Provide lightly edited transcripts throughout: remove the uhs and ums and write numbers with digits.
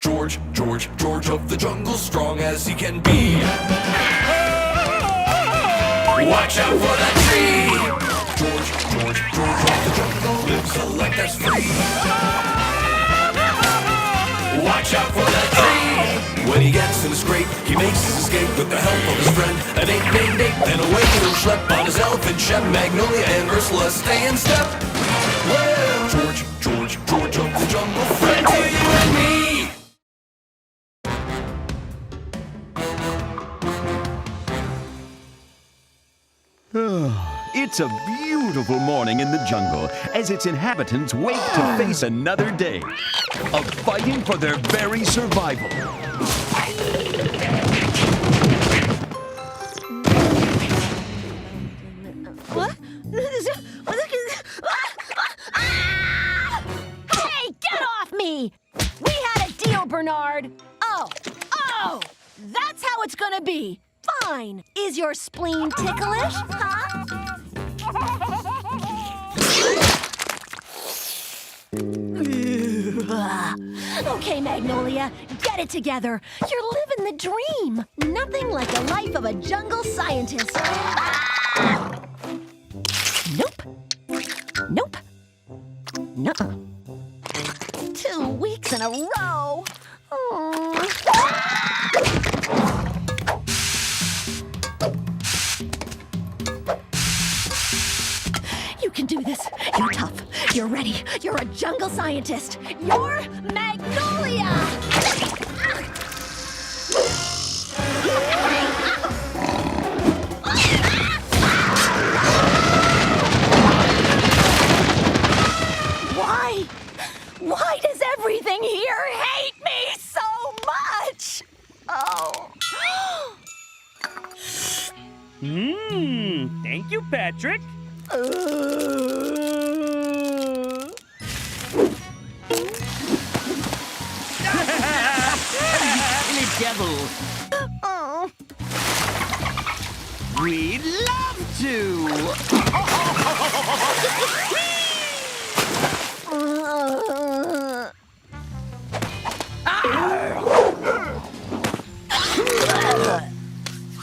George of the jungle, strong as he can be. Watch out for that tree! George of the jungle lives a life that's free. Watch out for that tree! When he gets in a scrape, he makes his escape with the help of his friend, an ape named Ape. Then away he'll schlep on his elephant shep. Magnolia and Ursula stay in step. Well, George of the jungle, friend to you and me. It's a beautiful morning in the jungle as its inhabitants wake to face another day of fighting for their very survival. What? Hey, get off me! We had a deal, Bernard. Oh, that's how it's gonna be. Fine. Is your spleen ticklish, huh? Okay, Magnolia, get it together. You're living the dream. Nothing like the life of a jungle scientist. Ah! Nope. Nuh-uh. 2 weeks in a row. Oh. You can do this. You're tough. You're ready. You're a jungle scientist. You're Magnolia! Why does everything here hate me so much? Oh. Thank you, Patrick. Silly devil. Oh. We'd love to.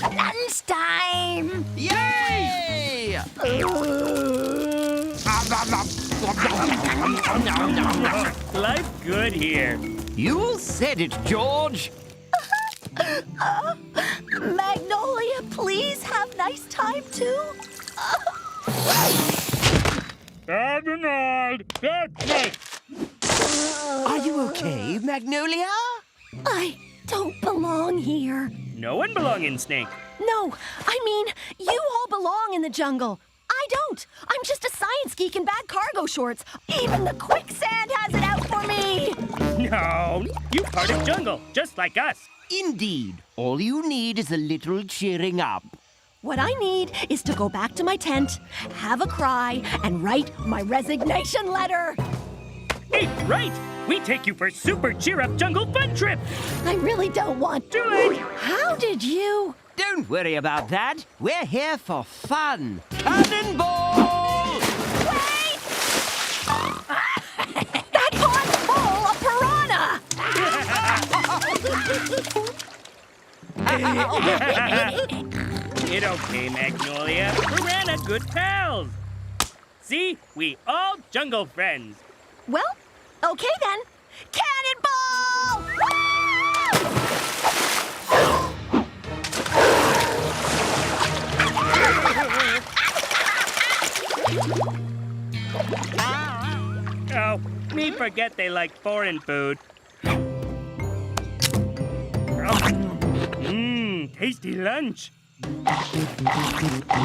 Lunchtime! Yay! Life's good here. You said it, George. Magnolia, please have nice time too. Bernard, that's right. Are you okay, Magnolia? I don't belong here. No one belongs in Snake. No, I mean, you all belong in the jungle. I don't. I'm just a science geek in bad cargo shorts. Even the quicksand has it out for me. No, you part of jungle, just like us. Indeed. All you need is a little cheering up. What I need is to go back to my tent, have a cry, and write my resignation letter. Hey, right! We take you for super cheer-up jungle fun trip! I really don't want to. Do it! How did you? Don't worry about that. We're here for fun. Cannonball! Wait! That pond's full of piranha! It's okay, Magnolia. Piranha good pals. See? We all jungle friends. Well, okay then. Cannonball! Oh, me forget they like foreign food. Tasty lunch.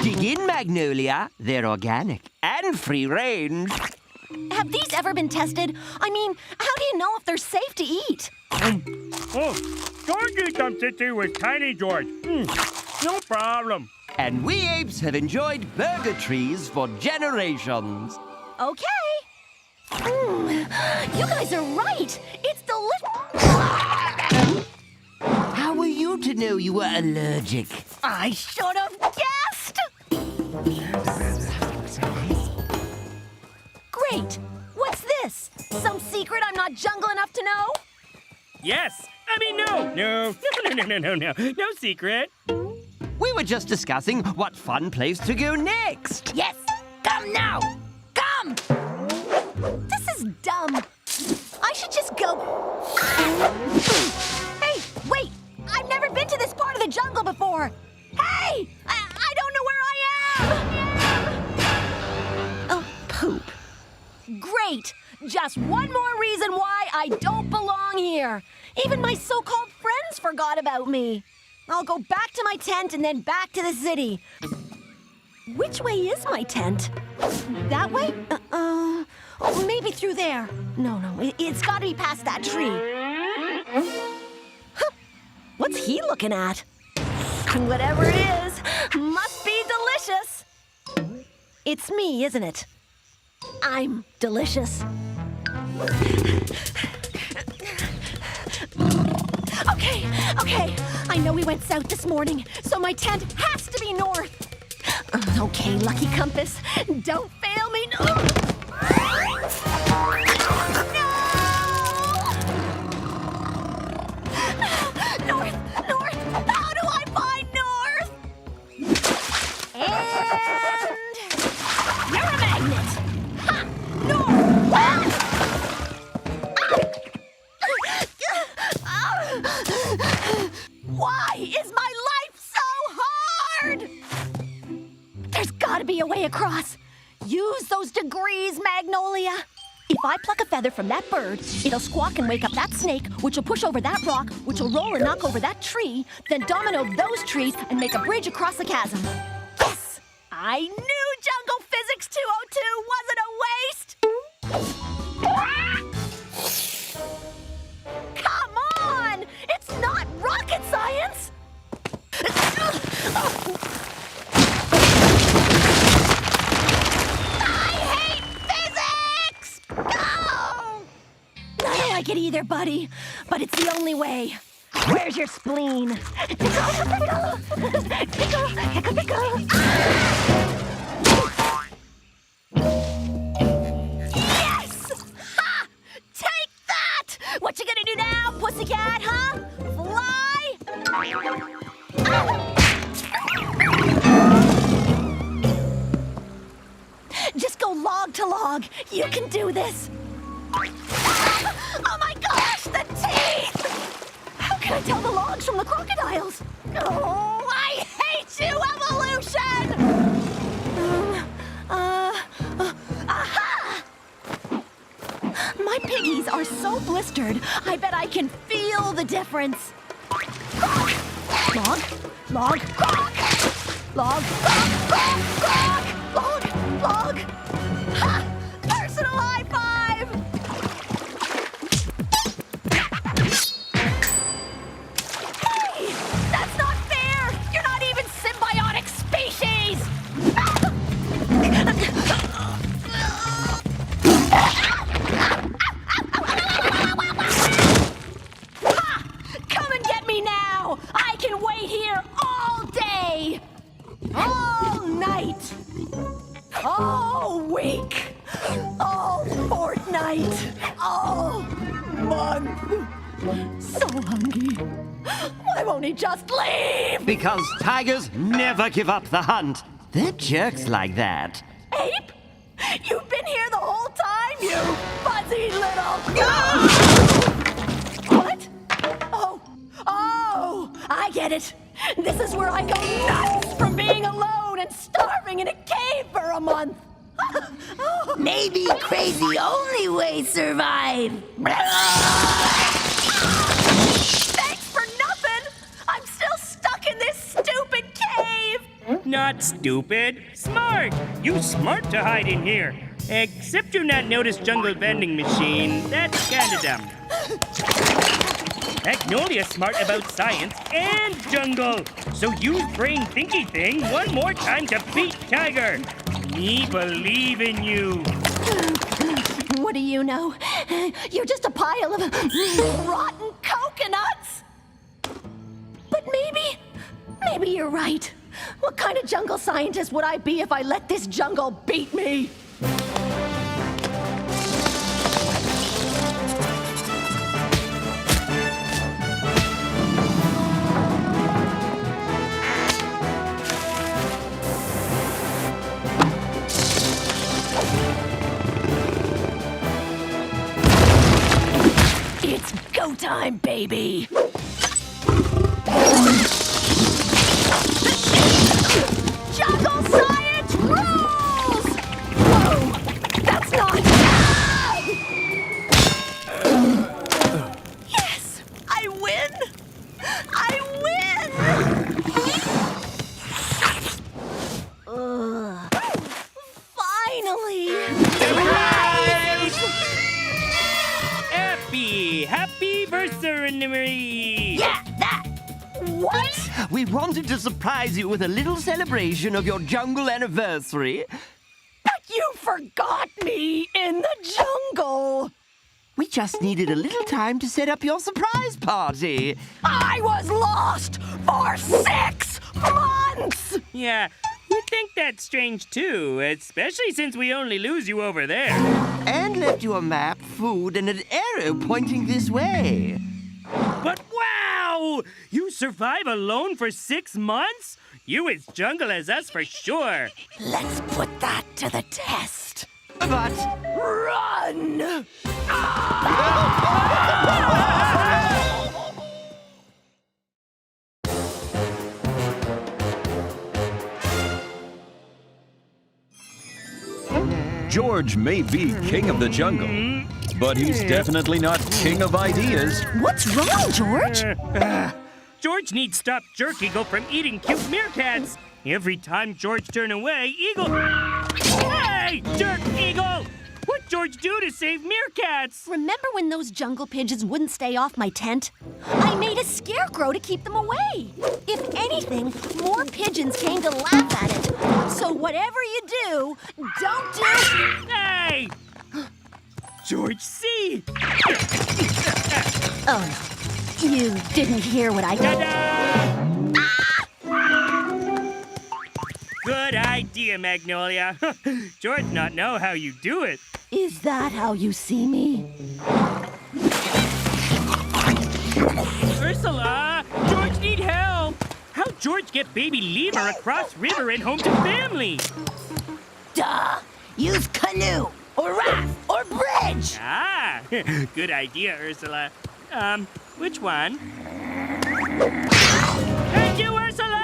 Dig in, Magnolia. They're organic and free range. Have these ever been tested? I mean, how do you know if they're safe to eat? Oh, George eats them since he was tiny, George. No problem. And we apes have enjoyed burger trees for generations. Okay. You guys are right. It's delicious. How were you to know you were allergic? I should have guessed. Great. What's this? Some secret I'm not jungle enough to know? Yes. I mean, no. No secret. We were just discussing what fun place to go next. Yes! Come now! Come! This is dumb. I should just go... Hey, wait! I've never been to this part of the jungle before! Hey! I don't know where I am! Oh, poop. Great! Just one more reason why I don't belong here. Even my so-called friends forgot about me. I'll go back to my tent and then back to the city. Which way is my tent? That way? Oh, maybe through there. No, it's gotta be past that tree. Huh. What's he looking at? Whatever it is, must be delicious. It's me, isn't it? I'm delicious. Okay. I know we went south this morning, so my tent has to be north. Okay, lucky compass, don't fail me. No! North! How do I find north? And you're a magnet. Ha! North! Why is my life so hard? There's gotta be a way across. Use those degrees, Magnolia. If I pluck a feather from that bird, it'll squawk and wake up that snake, which will push over that rock, which will roll and knock over that tree, then domino those trees and make a bridge across the chasm. Yes! I knew Jungle Physics 202 wasn't a waste! Come on! It's not rocket science! I hate physics! No! I don't like it either, buddy, but it's the only way. Where's your spleen? Pickle! Yes! Ha! Take that! What you gonna do now, pussycat, huh? Fly? Just go log to log. You can do this. Oh my gosh, the teeth! How can I tell the logs from the crocodiles? Oh, I hate you, evolution! Aha! My piggies are so blistered, I bet I can feel the difference. Croc! Log, log, croc! Log, croc, croc, croc! Log! Ha! Personal high five! Hey! That's not fair! You're not even symbiotic species! Ha! Come and get me now! I can wait here all day! All night! All week! All fortnight! All month! So hungry. Why won't he just leave? Because tigers never give up the hunt. They're jerks like that. Ape? You've been here the whole time, you fuzzy little... What? Oh, I get it. This is where I go nuts from being alone and starving in a cave for a month. Maybe crazy only way survive. Thanks for nothing. I'm still stuck in this stupid cave. Not stupid. Smart. You smart to hide in here. Except you not notice jungle vending machine. That's kinda dumb. Magnolia's smart about science and jungle. So use brain thinky thing one more time to beat Tiger. Me believe in you. What do you know? You're just a pile of rotten coconuts. But maybe you're right. What kind of jungle scientist would I be if I let this jungle beat me? time, baby. Jungle science rules! Whoa, that's not... Yes, I win! I win! Finally! Happy versary! Yeah, that. What? We wanted to surprise you with a little celebration of your jungle anniversary. But you forgot me in the jungle! We just needed a little time to set up your surprise party. I was lost for 6 months! Yeah, we think that's strange too, especially since we only lose you over there. And left you a map, food, and an arrow pointing this way. But wow! You survive alone for 6 months? You as jungle as us for sure. Let's put that to the test. But Run! George may be king of the jungle, but he's definitely not king of ideas. What's wrong, George? George needs stop Jerk Eagle from eating cute meerkats. Every time George turn away, Eagle... Hey, Jerk Eagle! What'd George do to save meerkats? Remember when those jungle pigeons wouldn't stay off my tent? I made a scarecrow to keep them away. If anything, more pigeons came to laugh at it. So whatever you do, don't do... Hey! George C! Oh, no. You didn't hear what I... Ta-da! Good idea, Magnolia. George not know how you do it. Is that how you see me? Ursula! George need help! How'd George get baby lemur across river and home to family? Duh. Use canoe or raft or bridge. Ah, good idea, Ursula. Which one? Thank you, Ursula!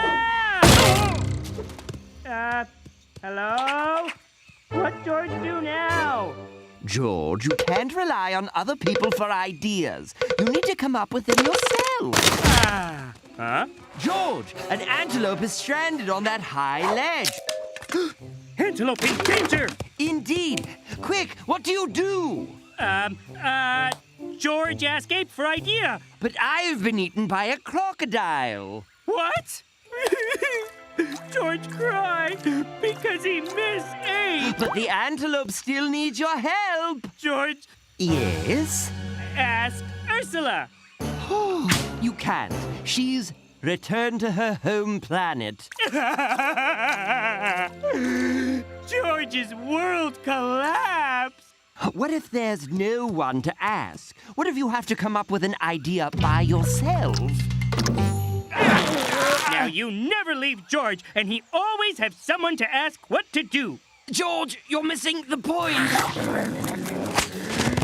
Hello? What George do now? George, you can't rely on other people for ideas. You need to come up with them yourself. Huh? George, an antelope is stranded on that high ledge. Antelope in danger! Indeed. Quick, what do you do? George ask Ape for idea. But I've been eaten by a crocodile. What? George cried because he missed Ape. But the antelope still needs your help. George Yes? asked Ursula. You can't. She's returned to her home planet. George's world collapsed. What if there's no one to ask? What if you have to come up with an idea by yourself? Now you never leave George, and he always have someone to ask what to do. George, you're missing the point.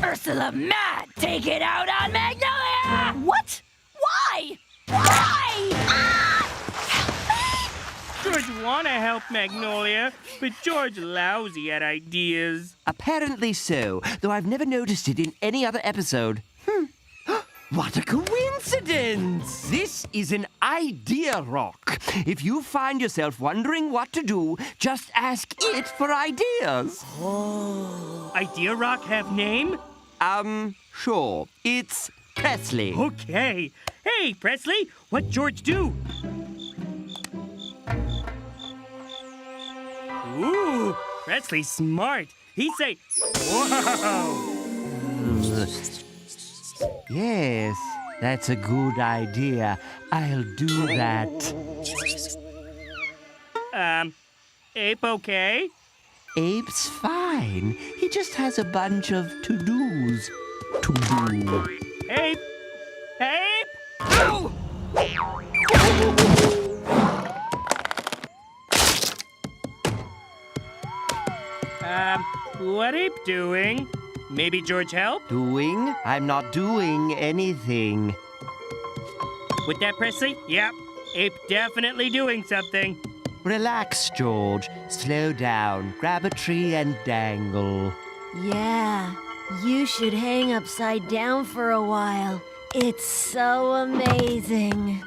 Ursula mad. Take it out on Magnolia. What? Why? Why? George wanna help Magnolia, but George lousy at ideas. Apparently so, though I've never noticed it in any other episode. What a coincidence! This is an idea rock. If you find yourself wondering what to do, just ask it for ideas. Idea Rock have name? Sure. It's Presley. Okay. Hey, Presley, what George do? Ooh, Presley's smart. He say, whoa. Yes, that's a good idea. I'll do that. Ape okay? Ape's fine. He just has a bunch of to-dos to do. Ape! Ape! Ow! What Ape doing? Maybe George help? Doing? I'm not doing anything. With that, Presley? Yep. Ape definitely doing something. Relax, George. Slow down. Grab a tree and dangle. Yeah, you should hang upside down for a while. It's so amazing.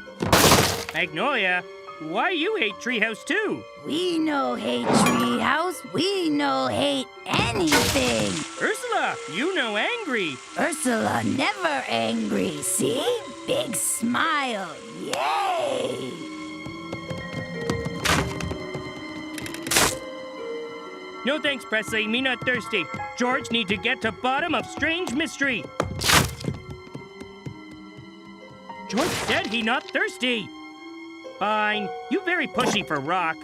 Magnolia, why you hate Treehouse too? We no hate treehouse. We no hate anything. Ursula, you know angry. Ursula never angry. See? Big smile. Yay! No thanks, Presley. Me not thirsty. George need to get to bottom of strange mystery. George said he not thirsty. Fine. You very pushy for rock.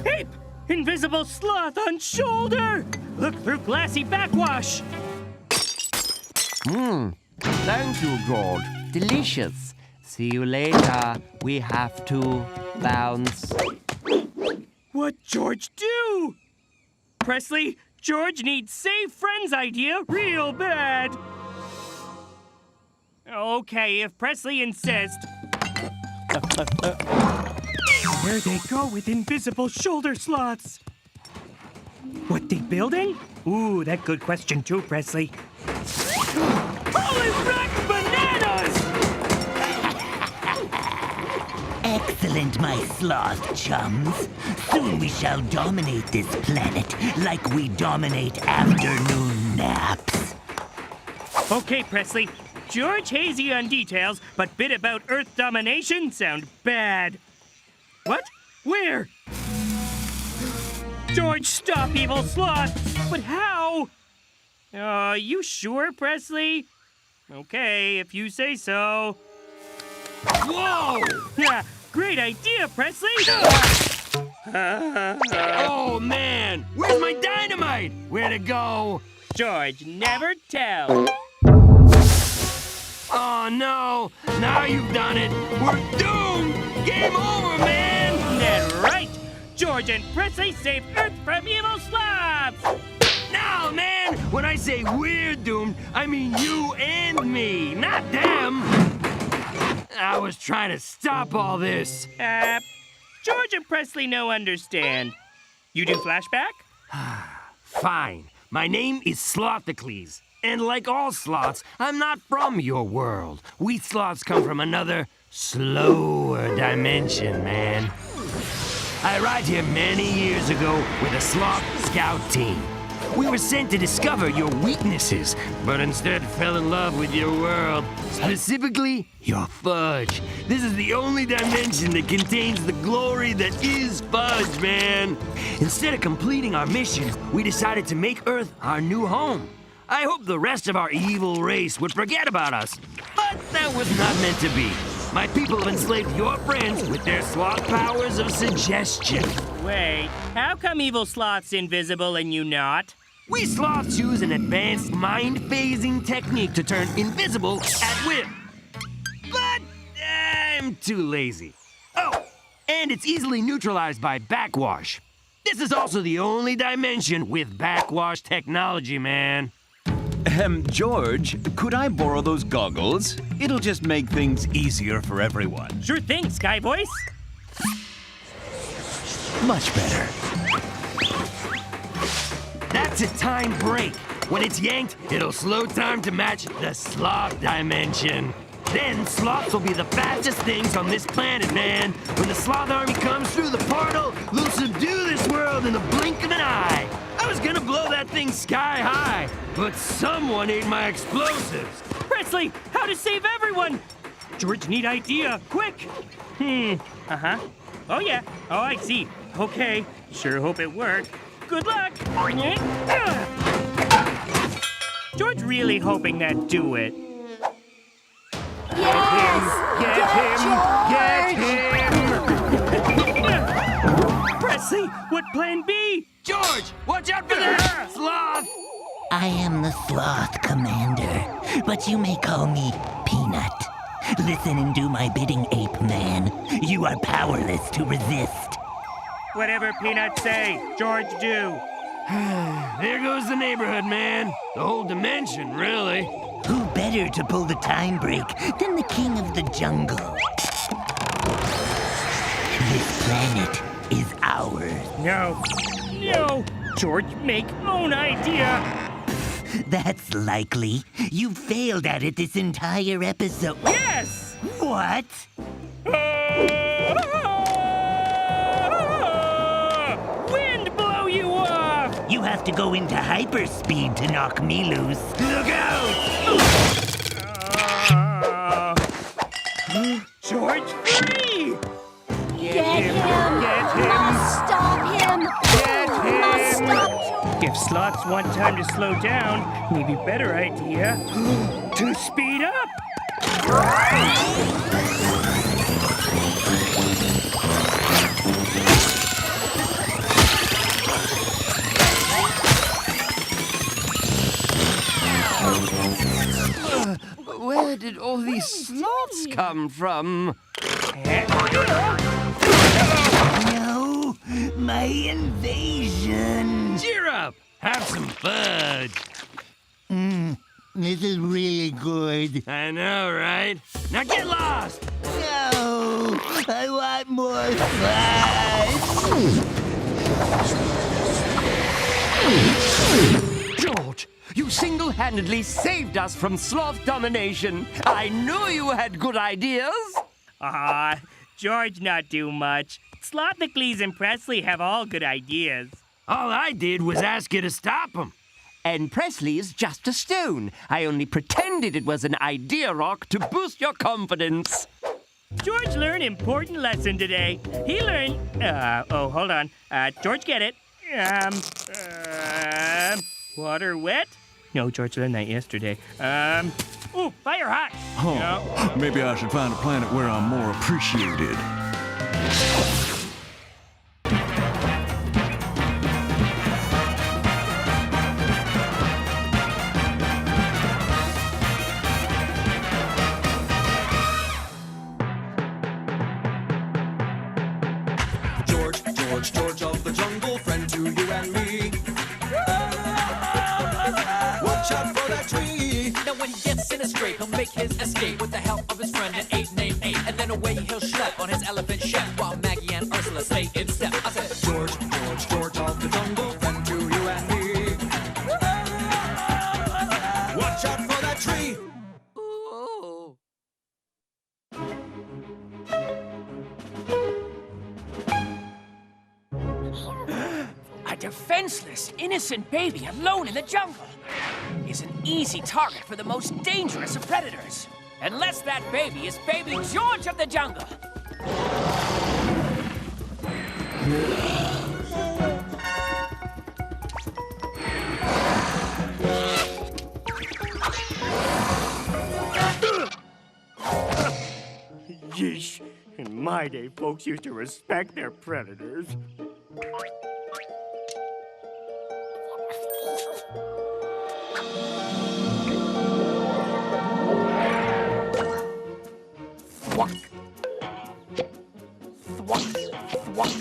Ape! Invisible sloth on shoulder! Look through glassy backwash! Thank you, George. Delicious. See you later. We have to bounce. What George do? Presley, George needs save friends idea real bad. Okay, if Presley insists. Where they go with invisible shoulder sloths? What they building? Ooh, that good question too, Presley. Holy rat bananas! Excellent, my sloth chums. Soon we shall dominate this planet like we dominate afternoon naps. Okay, Presley. George hazy on details, but bit about Earth domination sound bad. What? Where? George, stop, evil sloth! But how? You sure, Presley? Okay, if you say so. Whoa! Yeah, great idea, Presley! Oh, man! Where's my dynamite? Where'd it go? George, never tell. Oh, no! Now you've done it! We're doomed! Game over, man! That's right! George and Presley saved Earth from evil sloths! No, man! When I say we're doomed, I mean you and me, not them! I was trying to stop all this. George and Presley no understand. You do flashback? Fine. My name is Slothpocalypto. And like all sloths, I'm not from your world. We sloths come from another, slower dimension, man. I arrived here many years ago with a sloth scout team. We were sent to discover your weaknesses, but instead fell in love with your world. Specifically, your fudge. This is the only dimension that contains the glory that is fudge, man. Instead of completing our mission, we decided to make Earth our new home. I hope the rest of our evil race would forget about us, but that was not meant to be. My people have enslaved your friends with their sloth powers of suggestion. Wait, how come evil sloth's invisible and you not? We sloths use an advanced mind-phasing technique to turn invisible at will. But I'm too lazy. Oh, and it's easily neutralized by backwash. This is also the only dimension with backwash technology, man. George, could I borrow those goggles? It'll just make things easier for everyone. Sure thing, Sky Voice. Much better. That's a time break. When it's yanked, it'll slow time to match the sloth dimension. Then sloths will be the fastest things on this planet, man. When the sloth army comes through the portal, they'll subdue this world in the blink of an eye. I was gonna blow that thing sky high, but someone ate my explosives. Presley, how to save everyone? George need idea, quick. Uh-huh. Oh yeah, oh I see. Okay, sure hope it worked. Good luck. George really hoping that do it. Yes! Get him! Presley, what plan B? George, watch out for that sloth! I am the sloth commander. but you may call me Peanut. Listen and do my bidding, Ape Man. You are powerless to resist. Whatever Peanut say, George do. There goes the neighborhood, man. The whole dimension, really. Who better to pull the time break than the king of the jungle? This planet is ours. No. George, make own idea. That's likely. You failed at it this entire episode. Yes! What? Wind blow you off! You have to go into hyperspeed to knock me loose. Look out! George, free! Get him! Get him! Must stop him! Get him! Must stop George! If sloths want time to slow down, maybe better idea to speed up. Where did all these sloths come from? No! My invasion! Cheer up. Have some fudge. This is really good. I know, right? Now get lost. No! I want more fudge! George, you single-handedly saved us from sloth domination. I knew you had good ideas. George not do much. Slothocles and Presley have all good ideas. All I did was ask you to stop him. And Presley is just a stone. I only pretended it was an idea rock to boost your confidence. George learned important lesson today. He learned, hold on. George get it. Water wet? No, George learned that yesterday. Fire hot. Maybe I should find a planet where I'm more appreciated. George of the jungle, friend to you and me. Watch out for that tree. Now when he gets in a scrape, he'll make his escape with the help of his friend, an ape named Ape. And then away he'll schlep on his elephant chef while Maggie and Ursula stay in step. I said, George of the jungle, friend to you and me. Watch out for that tree. A defenseless, innocent baby alone in the jungle is an easy target for the most dangerous of predators. Unless that baby is baby George of the jungle. Yeesh. In my day, folks used to respect their predators. Thwack. Thwack. Thwack.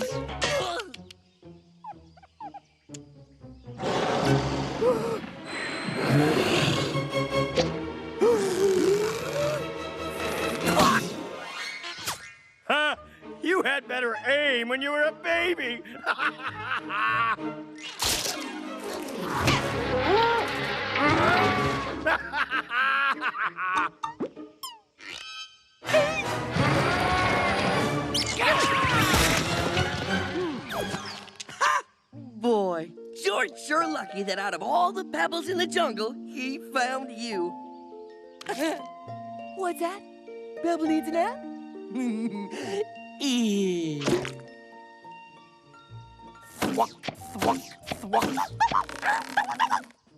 You had better aim when you were a baby. Boy, George sure lucky that out of all the pebbles in the jungle, he found you. What's that? Pebble needs a nap?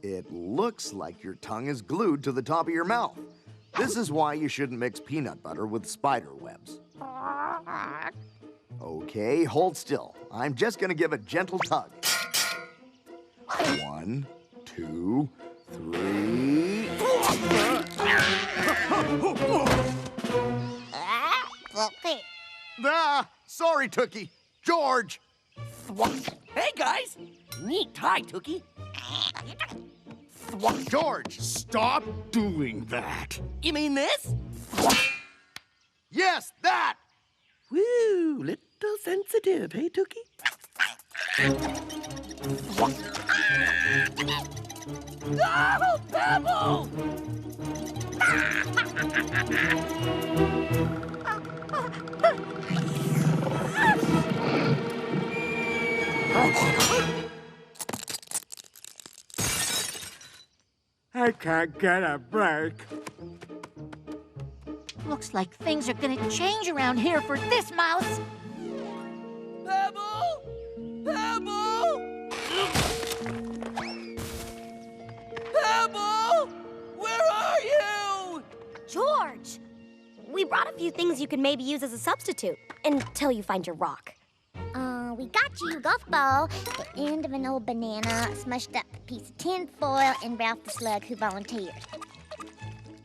It looks like your tongue is glued to the top of your mouth. This is why you shouldn't mix peanut butter with spider webs. Okay, hold still. I'm just gonna give a gentle tug. 1, 2, 3. Sorry, Tookie. George! Hey, guys! Neat tie, Tookie. George! Stop doing that. You mean this? Yes, that! Woo, little sensitive, hey, Tookie? Oh, Pebble! I can't get a break. Looks like things are gonna change around here for this mouse. Pebble! Pebble! Pebble! Where are you? George! We brought a few things you could maybe use as a substitute until you find your rock. We got you a golf ball, the end of an old banana, a smushed up piece of tin foil, and Ralph the Slug who volunteered.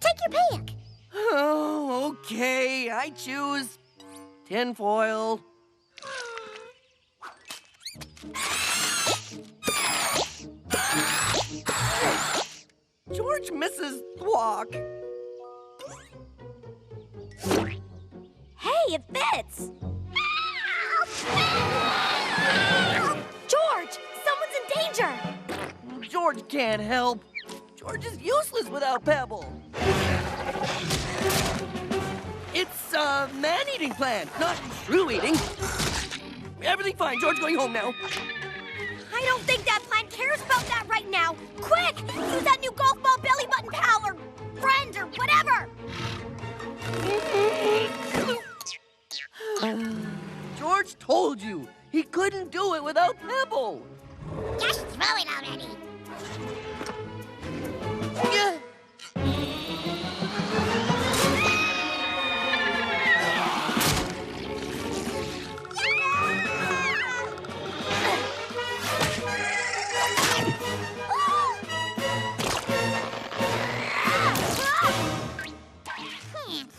Take your pick. Oh, okay. I choose tinfoil. George misses walk. Hey, it fits! George! Someone's in danger! George can't help. George is useless without Pebble. It's a man-eating plant, not shrew-eating. Everything fine. George going home now. I don't think that plant cares about that right now. Quick! Use that new golf ball belly button pal or friend or whatever! George told you he couldn't do it without Pebble. Just throw it already. Yeah.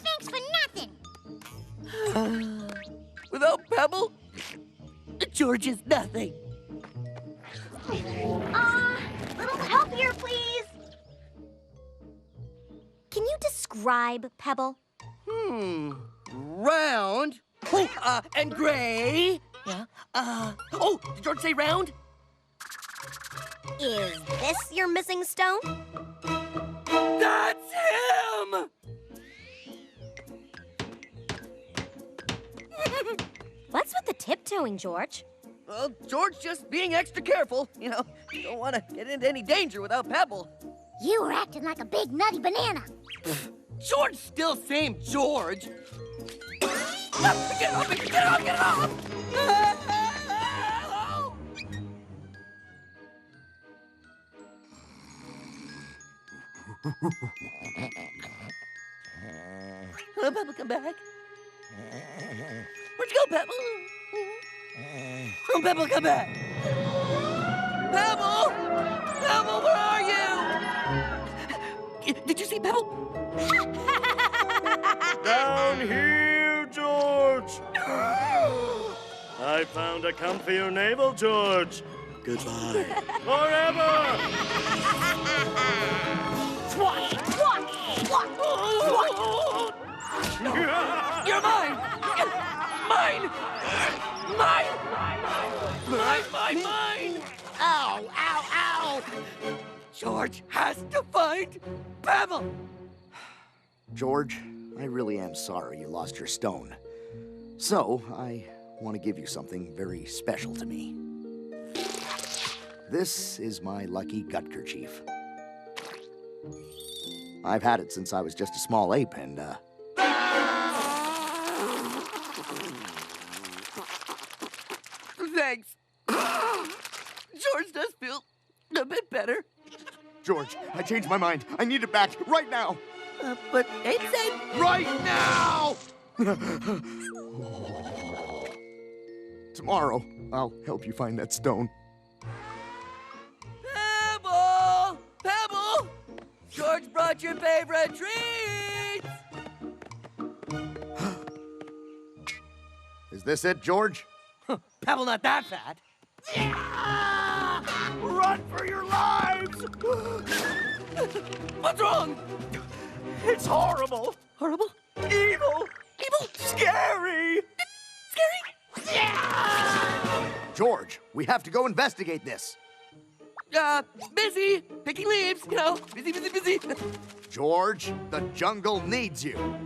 Thanks for nothing. Without Pebble, George is nothing. Little help here, please! Can you describe Pebble? Round. Oh, and gray. Yeah. Oh, did George say round? Is this your missing stone? That's him! What's with the tiptoeing, George? Well, George just being extra careful. You know, don't want to get into any danger without Pebble. You were acting like a big nutty banana. George still same George. Get off me! Get off! Get off! Pebble, come back. Where'd you go, Pebble? Oh, Pebble, come back. Pebble! Pebble, where are you? Did you see Pebble? Down here, George! I found a comfier navel, George. Goodbye. Forever! You're mine! Mine! Mine! Mine! Ow, ow, ow! George has to find Pebble! George, I really am sorry you lost your stone. So, I want to give you something very special to me. This is my lucky gut kerchief. I've had it since I was just a small ape, and, Thanks. George does feel a bit better. George, I changed my mind. I need it back right now. But Ape said... Right now! Tomorrow, I'll help you find that stone. Pebble! Pebble! George brought your favorite treat! Is this it, George? Pebble not that fat. Run for your lives! What's wrong? It's horrible! Horrible? Evil! Evil? Scary! Scary? George, we have to go investigate this. Busy picking leaves, you know. Busy. George, the jungle needs you.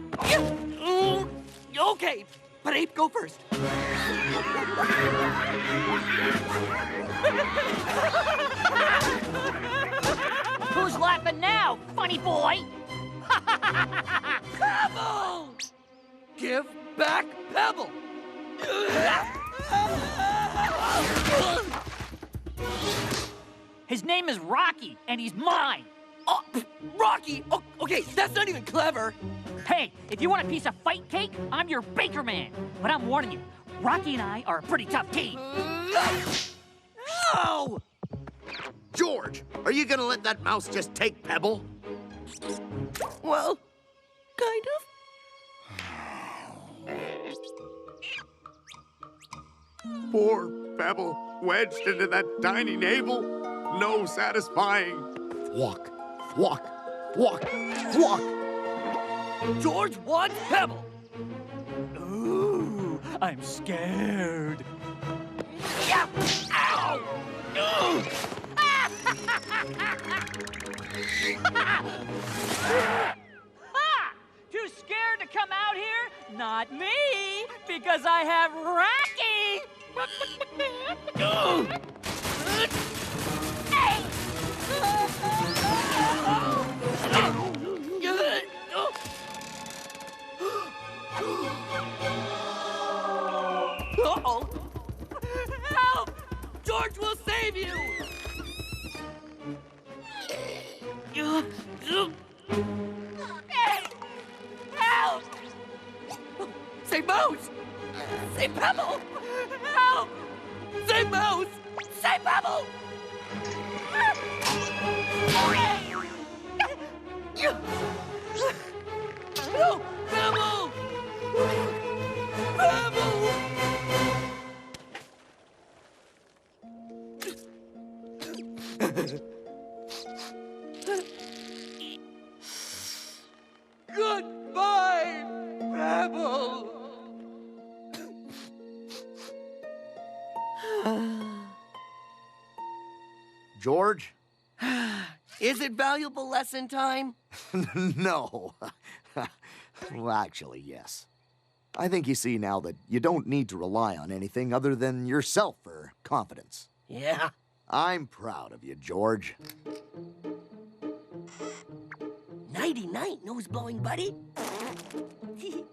Okay, but Ape, go first. Who's laughing now, funny boy? Pebble! Give back Pebble! His name is Rocky, and he's mine. Oh, Rocky! Oh, okay, that's not even clever. Hey, if you want a piece of fight cake, I'm your baker man. But I'm warning you, Rocky and I are a pretty tough team. No! George, are you gonna let that mouse just take Pebble? Well, kind of. Poor Pebble, wedged into that tiny navel. No satisfying. Walk. George wants Pebble. Ooh, I'm scared. Yeah. Ow! Ha! Too scared to come out here? Not me, because I have Rocky. Uh-oh. Help! George will save you! Hey! Help! Say mouse! Say Pebble! Help! Say mouse! Say Pebble! No! Pebble! Pebble! Goodbye, Pebble! George? Is it valuable lesson time? No. Well, actually, yes. I think you see now that you don't need to rely on anything other than yourself for confidence. Yeah. I'm proud of you, George. Nighty-night, nose-blowing buddy.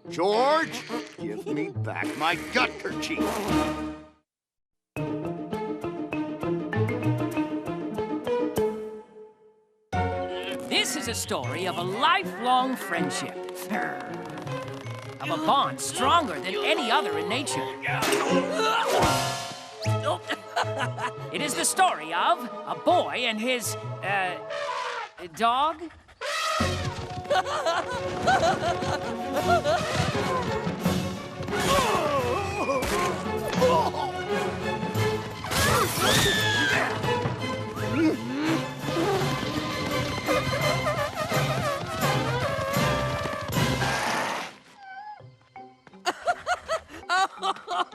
George, give me back my gut kerchief. This is a story of a lifelong friendship. Of a bond stronger than any other in nature. It is the story of a boy and his, dog?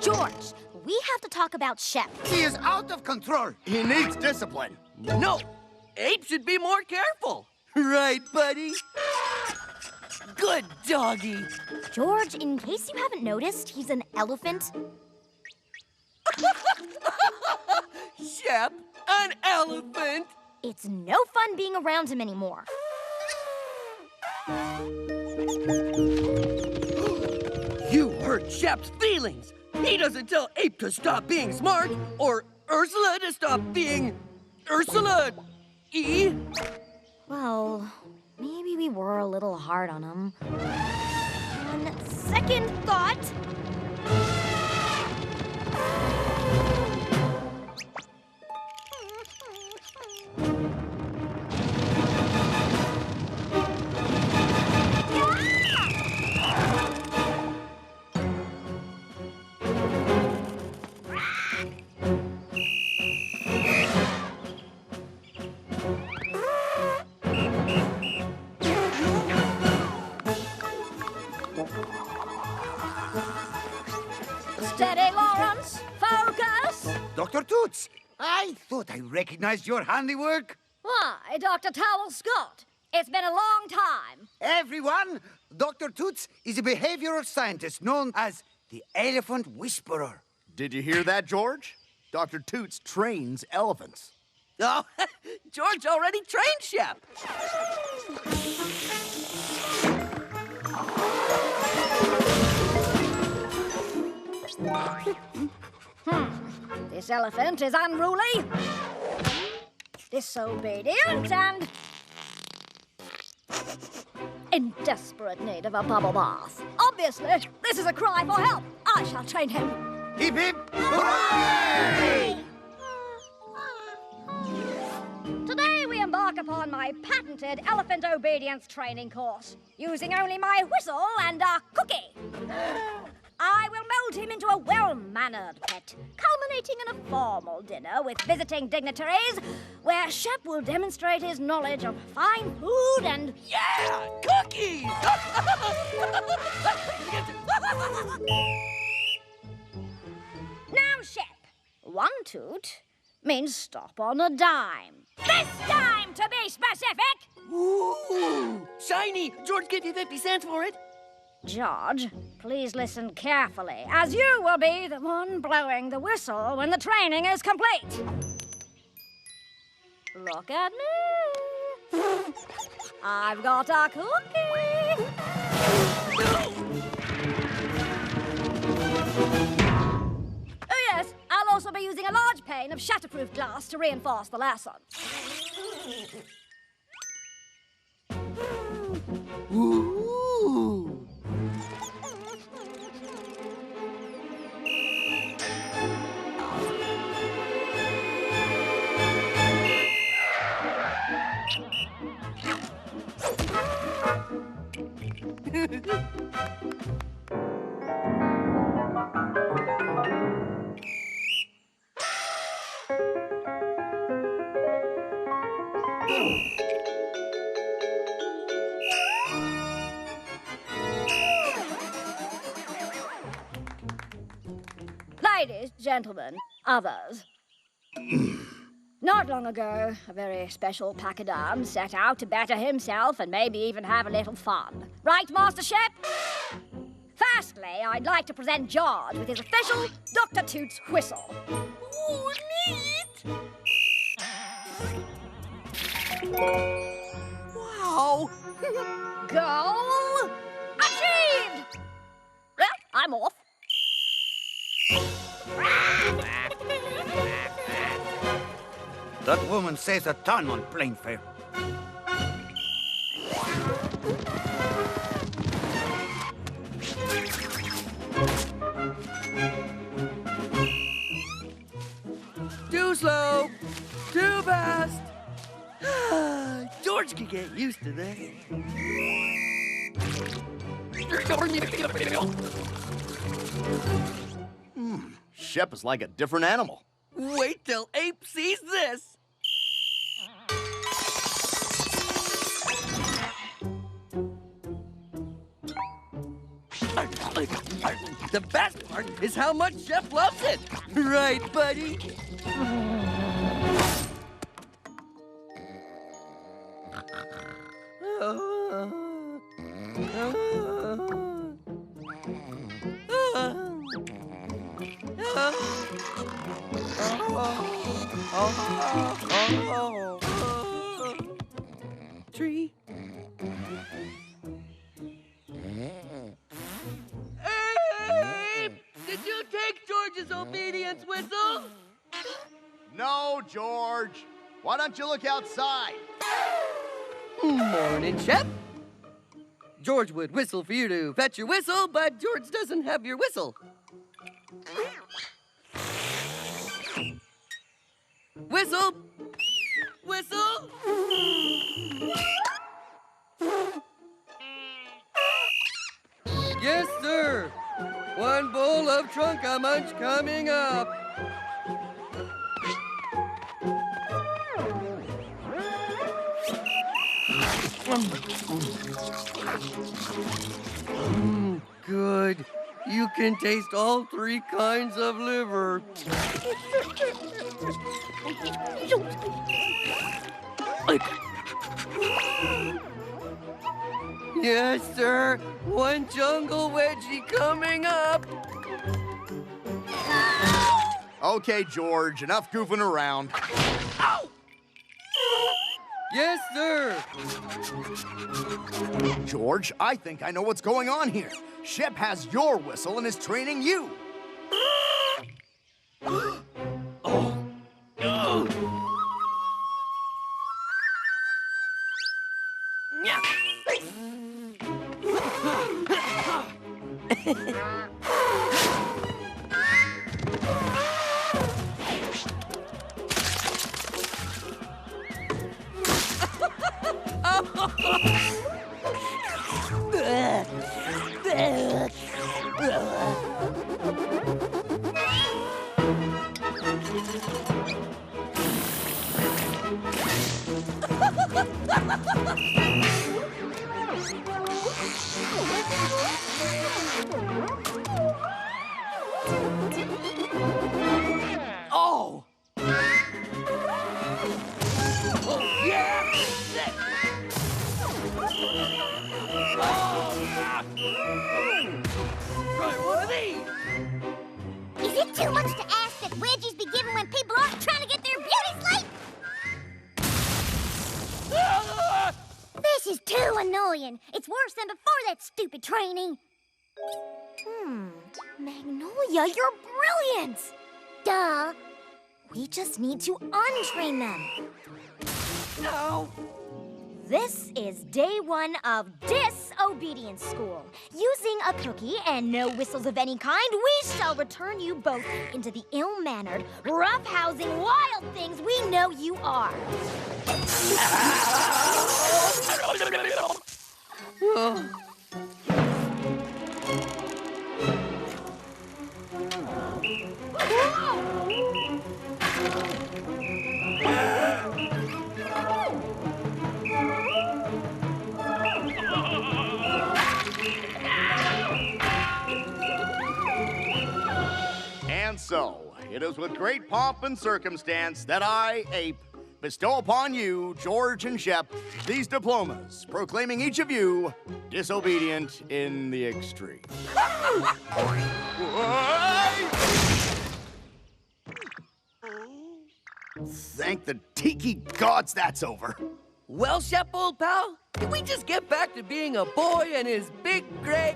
George, we have to talk about Shep. He is out of control. He needs discipline. No, Ape should be more careful. Right, buddy? Good doggy. George, in case you haven't noticed, he's an elephant. Shep, an elephant. It's no fun being around him anymore. You hurt Shep's feelings. He doesn't tell Ape to stop being smart or Ursula to stop being Ursula. Well, maybe we were a little hard on him. On second thought... Steady, Lawrence. Focus. Dr. Toots, I thought I recognized your handiwork. Why, Dr. Towel Scott? It's been a long time. Everyone, Dr. Toots is a behavioral scientist known as the Elephant Whisperer. Did you hear that, George? Dr. Toots trains elephants. Oh, George already trained Shep. This elephant is unruly, disobedient, and in desperate need of a bubble bath. Obviously, this is a cry for help. I shall train him. Hip hip! Hooray! Today we embark upon my patented elephant obedience training course, using only my whistle and a cookie. I will mold him into a well-mannered pet, culminating in a formal dinner with visiting dignitaries, where Shep will demonstrate his knowledge of fine food and... Yeah! Cookies! Now, Shep, one toot means stop on a dime. This time, to be specific! Ooh! Shiny! George gave you 50 cents for it. George, please listen carefully, as you will be the one blowing the whistle when the training is complete. Look at me. I've got a cookie. Oh, yes, I'll also be using a large pane of shatterproof glass to reinforce the lesson. Ooh! Ladies, gentlemen, others. Not long ago, a very special pachyderm set out to better himself and maybe even have a little fun. Right, Master Shep? Firstly, I'd like to present George with his official Dr. Toots whistle. Ooh, neat! Wow! Goal achieved! Well, I'm off. That woman says a ton on plain fare. Too slow! Too fast! George can get used to that. Shep is like a different animal. Wait till Ape sees this! The best part is how much Shep loves it! Right, buddy? Tree. Ape! Did you take George's obedience whistle? No, George. Why don't you look outside? Morning, Shep. George would whistle for you to fetch your whistle, but George doesn't have your whistle. Whistle! Whistle! Yes, sir. One bowl of Trunka Munch coming up. Good. You can taste all 3 kinds of liver. Yes, sir. 1 jungle wedgie coming up. Okay, George, enough goofing around. Ow! Yes, sir. George, I think I know what's going on here. Shep has your whistle and is training you. Oh! Oh, yeah! Oh, yeah! Try one of these! Is it too much to ask that wedgies be given when people aren't trying to get their beauty sleep? This is too annoying. It's worse than before that stupid training. Magnolia, you're brilliant! Duh. We just need to untrain them. No! This is day 1 of disobedience school. Using a cookie and no whistles of any kind, we shall return you both into the ill-mannered, rough-housing, wild things we know you are. And so, it is with great pomp and circumstance that I, Ape, bestow upon you, George and Shep, these diplomas, proclaiming each of you disobedient in the extreme. Thank the tiki gods that's over. Well, Shep, old pal, can we just get back to being a boy and his big, great...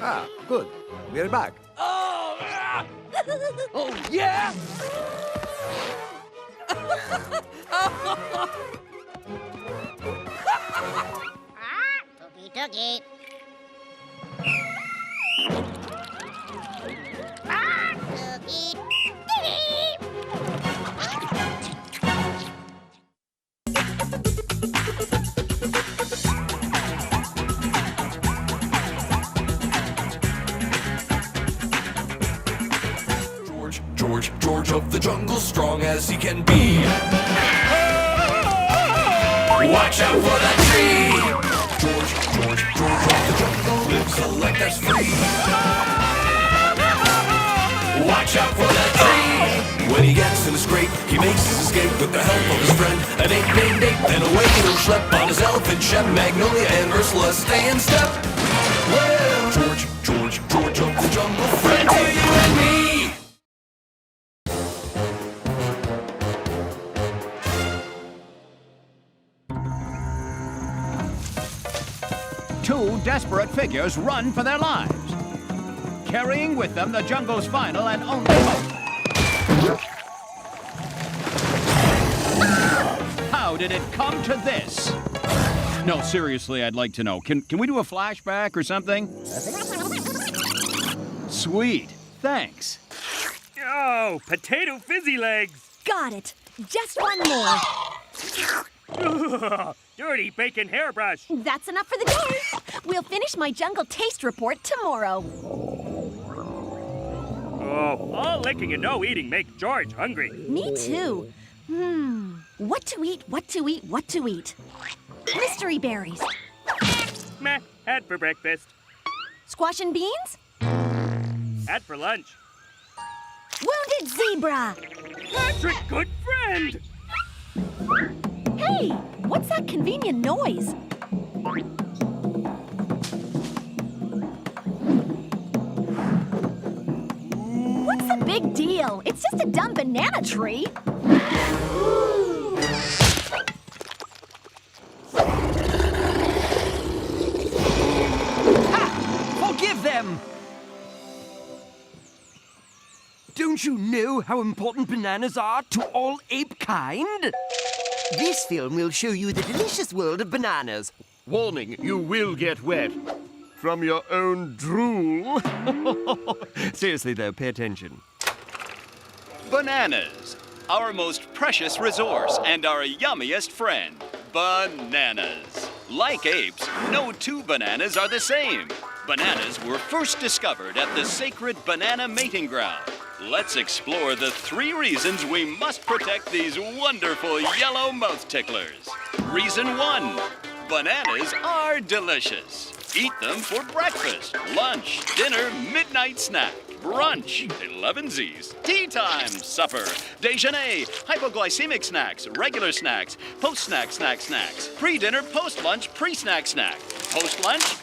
Ah, good. We're back. Oh, oh yeah! Tookie. Tookie. George of the jungle, strong as he can be. Watch out for that tree. George of the jungle lives a life that's free. Watch out for that tree. When he gets in a scrape, he makes his escape with the help of his friend, an ape named Ape. Then away he'll schlep on his elephant Shep. Magnolia and Ursula stay in step. Well, George of the jungle, friend to you and me. Two desperate figures run for their lives, carrying with them the jungle's final and only hope. How did it come to this? No, seriously, I'd like to know. Can we do a flashback or something? Sweet. Thanks. Oh, potato fizzy legs. Got it. Just one more. Dirty bacon hairbrush. That's enough for the day. We'll finish my jungle taste report tomorrow. Oh, all licking and no eating make George hungry. Me too. What to eat, what to eat, what to eat? Mystery berries. Meh, had for breakfast. Squash and beans? Hat for lunch. Wounded zebra! Patrick, good friend! Hey, what's that convenient noise? What's the big deal? It's just a dumb banana tree. Forgive them! Don't you know how important bananas are to all ape kind? This film will show you the delicious world of bananas. Warning, you will get wet. From your own drool. Seriously, though, pay attention. Bananas, our most precious resource and our yummiest friend. Bananas. Like apes, no two bananas are the same. Bananas were first discovered at the sacred banana mating ground. Let's explore the 3 reasons we must protect these wonderful yellow mouth ticklers. Reason 1, bananas are delicious. Eat them for breakfast, lunch, dinner, midnight snack, brunch, 11Zs, tea time, supper, déjeuner, hypoglycemic snacks, regular snacks, post-snack snacks, pre-dinner, post-lunch, pre-snack snack, post-lunch.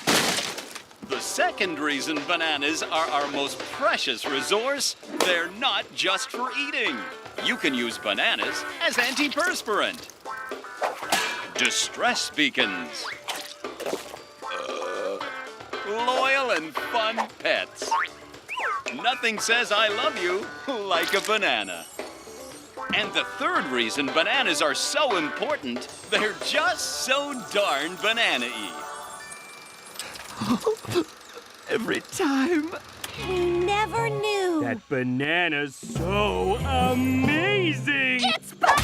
The second reason bananas are our most precious resource, they're not just for eating. You can use bananas as antiperspirant, distress beacons, loyal and fun pets. Nothing says I love you like a banana. And the third reason bananas are so important, they're just so darn banana-y. Every time. We never knew. That banana's so amazing! It's bananas!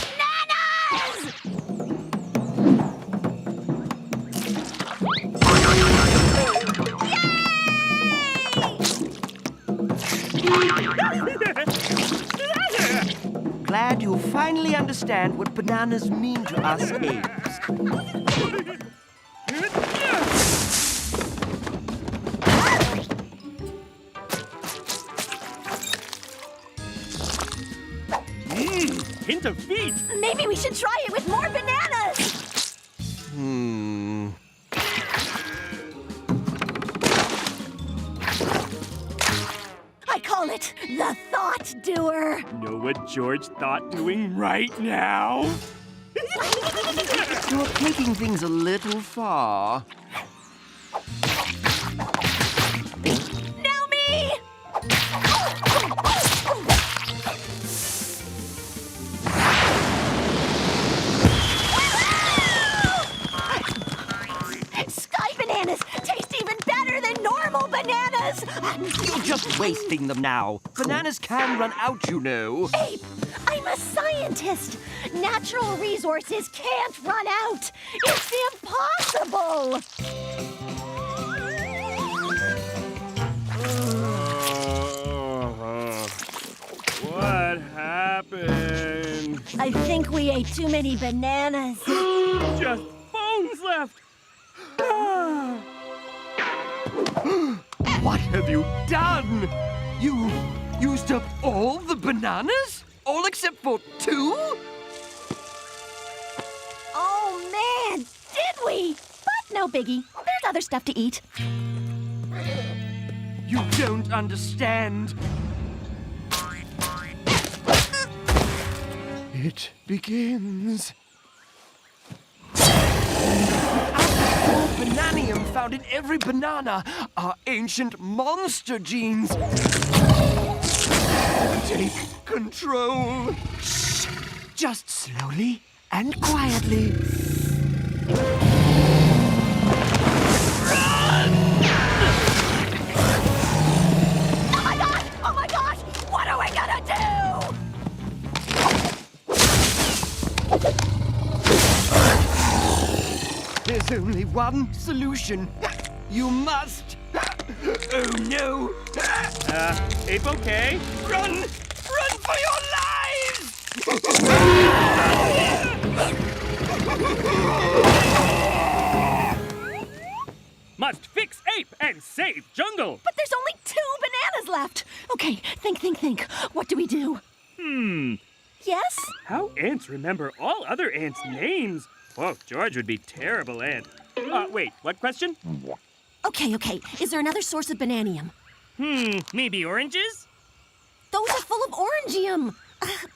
Glad you finally understand what bananas mean to us apes. Hint of feet. Maybe we should try it with more bananas. I call it the thought doer. Know what George thought doing right now? You're taking things a little far. Now me! Sky bananas taste even better than normal bananas! You're just wasting them now. Bananas can run out, you know. Ape, I'm a scientist. Natural resources can't run out. It's impossible. What happened? I think we ate too many bananas. Just bones left. What have you done? You used up all the bananas? All except for 2? Oh, man, did we? But no biggie. There's other stuff to eat. You don't understand. It begins. Bananium found in every banana are ancient monster genes. Take control. Shh. Just slowly and quietly. Oh my gosh! What are we gonna do? There's only one solution. You must. Oh no! Ape okay? Run! Run for your lives! must fix Ape and save jungle. But there's only 2 bananas left. Okay, think. What do we do? Yes? How ants remember all other ants' names? Whoa, George would be terrible ant. Wait, what question? Okay. Is there another source of bananium? Maybe oranges? Those are full of orangium.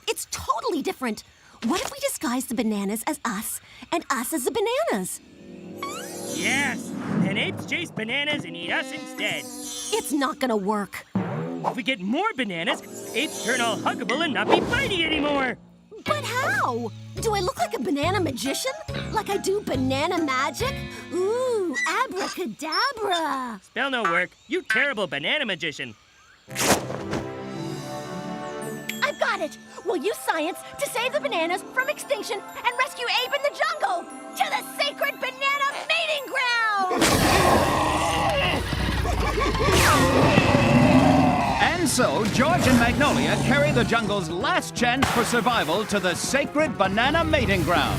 It's totally different. What if we disguise the bananas as us and us as the bananas? Yes, and apes chase bananas and eat us instead. It's not gonna work. If we get more bananas, apes turn all huggable and not be bitey anymore. But how? Do I look like a banana magician? Like I do banana magic? Ooh, abracadabra. Spell no work. You terrible banana magician. I've got it. We'll use science to save the bananas from extinction and rescue Ape in the jungle to the sacred banana mating ground. And so, George and Magnolia carry the jungle's last chance for survival to the sacred banana mating ground.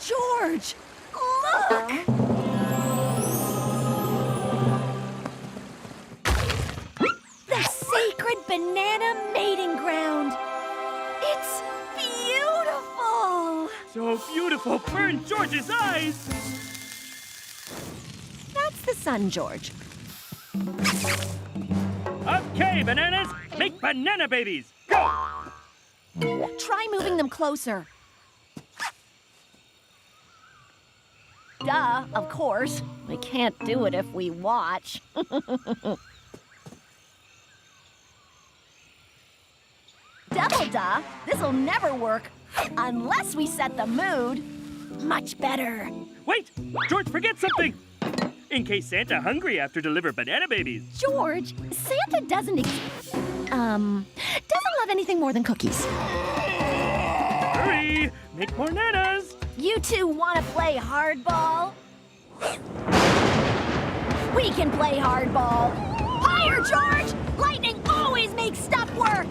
George, look! The sacred banana mating ground. It's beautiful. So beautiful, burn George's eyes. That's the sun, George. Okay, bananas, make banana babies. Go! Try moving them closer. Duh, of course. We can't do it if we watch. Double duh, this'll never work. Unless we set the mood. Much better. Wait, George, forget something. In case Santa hungry after deliver banana babies. George, Santa doesn't love anything more than cookies. Hurry, make more nanas. You two want to play hardball? We can play hardball. Fire, George! Lightning always makes stuff work!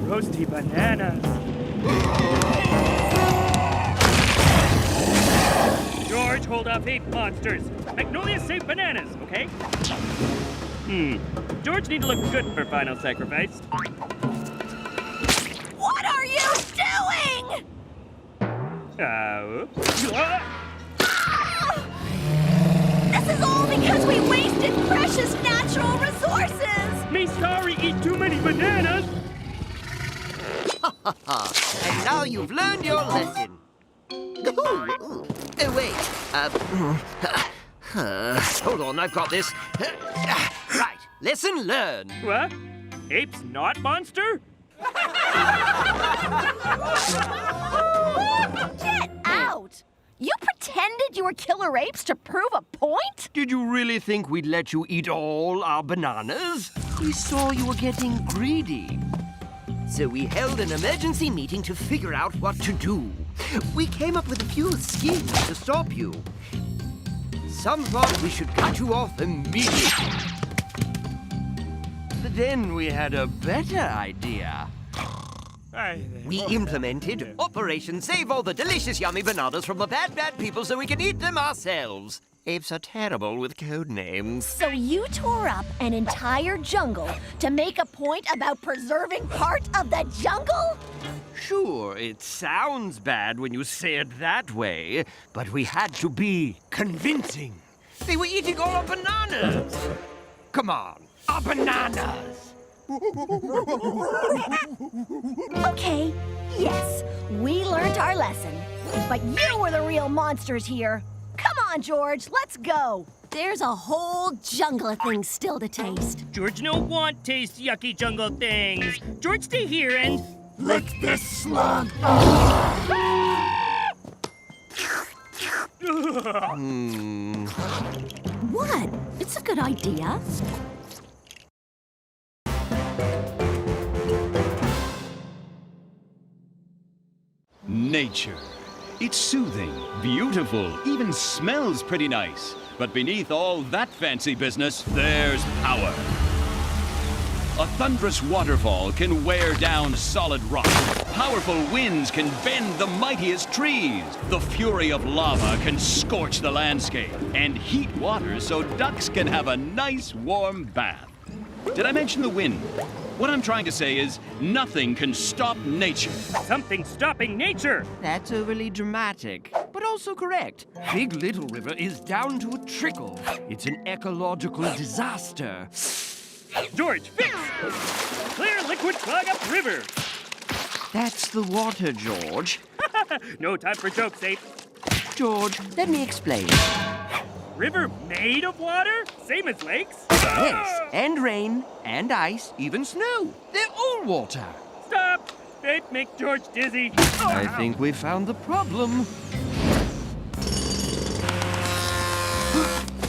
Roasty bananas. George, hold off ape monsters. Magnolia, save bananas, okay? George need to look good for final sacrifice. What are you doing? This is all because we wasted precious natural resources! Me sorry, eat too many bananas! And now you've learned your lesson. Oh, wait. Hold on, I've got this. Right, lesson learned. What? Apes not monster? Get out! You pretended you were killer apes to prove a point? Did you really think we'd let you eat all our bananas? We saw you were getting greedy. So we held an emergency meeting to figure out what to do. We came up with a few schemes to stop you. Some thought we should cut you off immediately. But then we had a better idea. We implemented Operation Save All the Delicious Yummy Bananas from the bad people so we can eat them ourselves. Apes are terrible with code names. So you tore up an entire jungle to make a point about preserving part of the jungle? Sure, it sounds bad when you say it that way, but we had to be convincing. They were eating all our bananas. Come on, our bananas. Okay, yes, we learned our lesson. But you were the real monsters here. Come on, George, let's go. There's a whole jungle of things still to taste. George no want taste yucky jungle things. George stay here and... Lick this slug. What? It's a good idea. Nature. It's soothing, beautiful, even smells pretty nice. But beneath all that fancy business, there's power. A thunderous waterfall can wear down solid rock. Powerful winds can bend the mightiest trees. The fury of lava can scorch the landscape. And heat water so ducks can have a nice warm bath. Did I mention the wind? What I'm trying to say is, nothing can stop nature. Something's stopping nature! That's overly dramatic, but also correct. Big Little River is down to a trickle. It's an ecological disaster. George, fix! Clear liquid clog up river! That's the water, George. No time for jokes, Ape. George, let me explain. River made of water? Same as lakes? Yes, and rain, and ice, even snow. They're all water. Stop! Ape make George dizzy. I think we found the problem.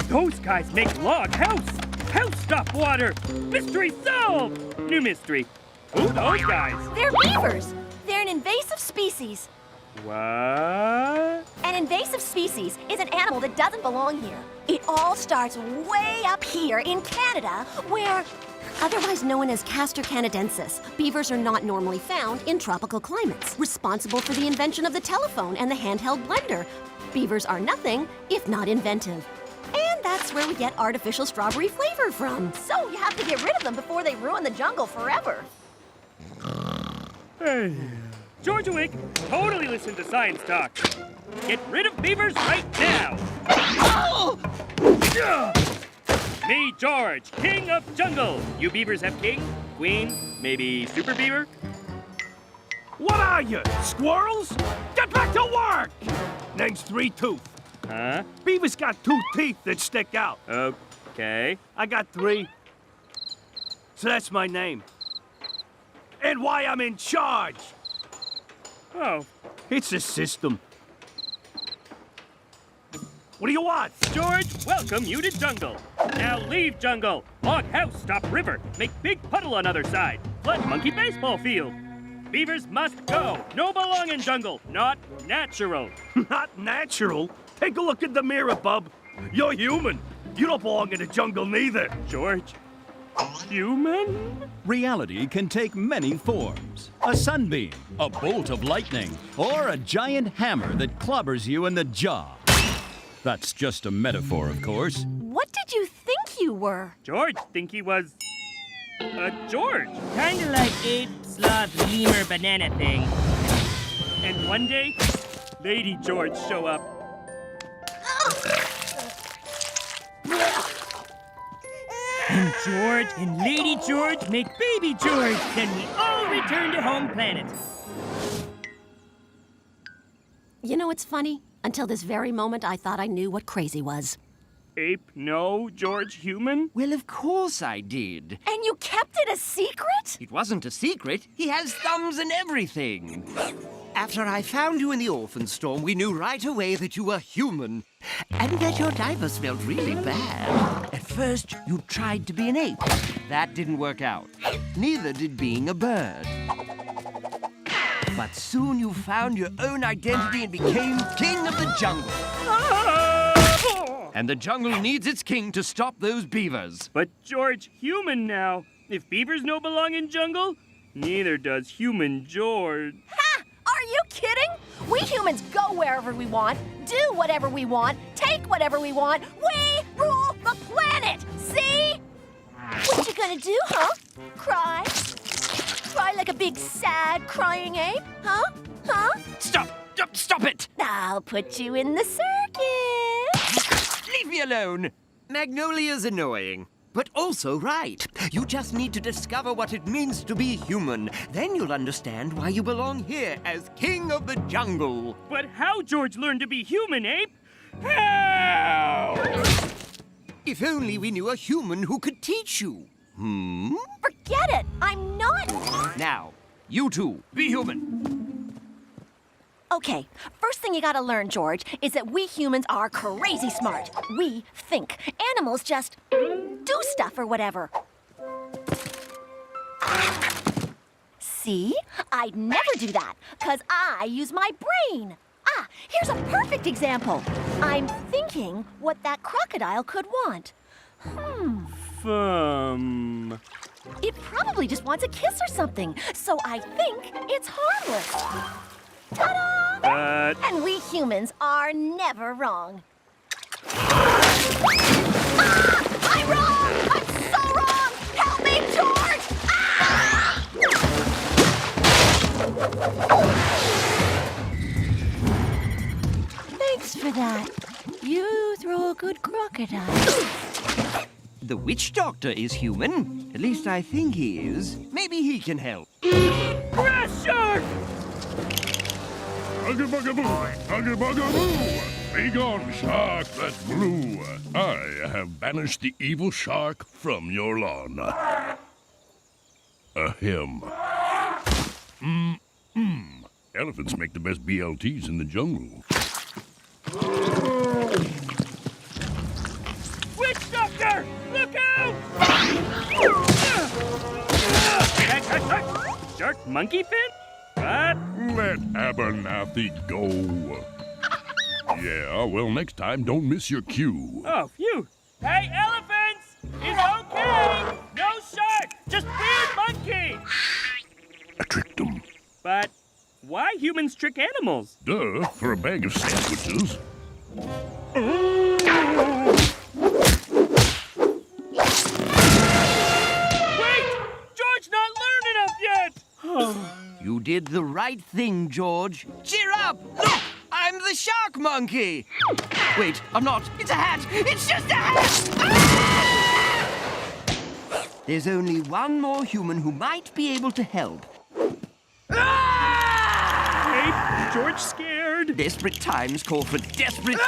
Those guys make log house! House stop water! Mystery solved! New mystery. Who those guys? They're beavers. They're an invasive species. What? An invasive species is an animal that doesn't belong here. It all starts way up here in Canada, where, otherwise known as Castor canadensis, beavers are not normally found in tropical climates, responsible for the invention of the telephone and the handheld blender. Beavers are nothing if not inventive. And that's where we get artificial strawberry flavor from. So you have to get rid of them before they ruin the jungle forever. Hey. George Awake, totally listen to science talk. Get rid of beavers right now! Oh! Me, George, king of jungle. You beavers have king, queen, maybe super beaver? What are you, squirrels? Get back to work! Name's Three Tooth. Huh? Beaver's got 2 teeth that stick out. Okay. I got 3. So that's my name. And why I'm in charge. Oh. It's a system. What do you want? George, welcome you to jungle. Now leave jungle. Log house, stop river. Make big puddle on other side. Flood monkey baseball field. Beavers must go. No belong in jungle. Not natural. Not natural? Take a look in the mirror, bub. You're human. You don't belong in the jungle neither. George, human? Reality can take many forms. A sunbeam, a bolt of lightning, or a giant hammer that clobbers you in the jaw. That's just a metaphor, of course. What did you think you were? George think he was... George. Kinda like ape, sloth, lemur, banana thing. And one day, Lady George show up. And George and Lady George make baby George. Then we all return to home planet. You know, it's funny. Until this very moment, I thought I knew what crazy was. Ape, no, George, human? Well, of course I did. And you kept it a secret? It wasn't a secret. He has thumbs and everything. After I found you in the orphan storm, we knew right away that you were human. And that your diaper smelled really bad. At first, you tried to be an ape. That didn't work out. Neither did being a bird. But soon you found your own identity and became king of the jungle. And the jungle needs its king to stop those beavers. But George, human now. If beavers no belong in jungle, neither does human George. Ha! Are you kidding? We humans go wherever we want, do whatever we want, take whatever we want. We rule the planet! See? What you gonna do, huh? Cry? Cry like a big, sad, crying ape? Huh? Huh? Stop it! I'll put you in the circus. Leave me alone. Magnolia's annoying, but also right. You just need to discover what it means to be human. Then you'll understand why you belong here as king of the jungle. But how George learned to be human, Ape? How? If only we knew a human who could teach you. Forget it. I'm not... Now, you two, be human. Okay, first thing you gotta learn, George, is that we humans are crazy smart. We think. Animals just do stuff or whatever. See? I'd never do that, because I use my brain. Ah, here's a perfect example. I'm thinking what that crocodile could want. It probably just wants a kiss or something, so I think it's harmless. Ta-da! And we humans are never wrong. Ah! I'm wrong! I'm so wrong! Help me, George! Ah! Thanks for that. You throw a good crocodile. The witch doctor is human. At least I think he is. Maybe he can help. Grass shark! Ugga-bugga-boo! Ugga-bugga-boo! Be gone, shark that's blue. I have banished the evil shark from your lawn. Ahem. Elephants make the best BLTs in the jungle. Witch doctor! Look out! Shark monkey fin? What? Let Abernathy go. Yeah, well, next time, don't miss your cue. Oh, phew. Hey, elephants! It's okay! No shark! Just weird monkey! I tricked them. But why humans trick animals? Duh, for a bag of sandwiches. Wait! George not learned enough yet! You did the right thing, George. Cheer up! Look! I'm the shark monkey! Wait, I'm not. It's a hat! It's just a hat! Ah! There's only one more human who might be able to help. Hey, George scared. Desperate times call for desperate...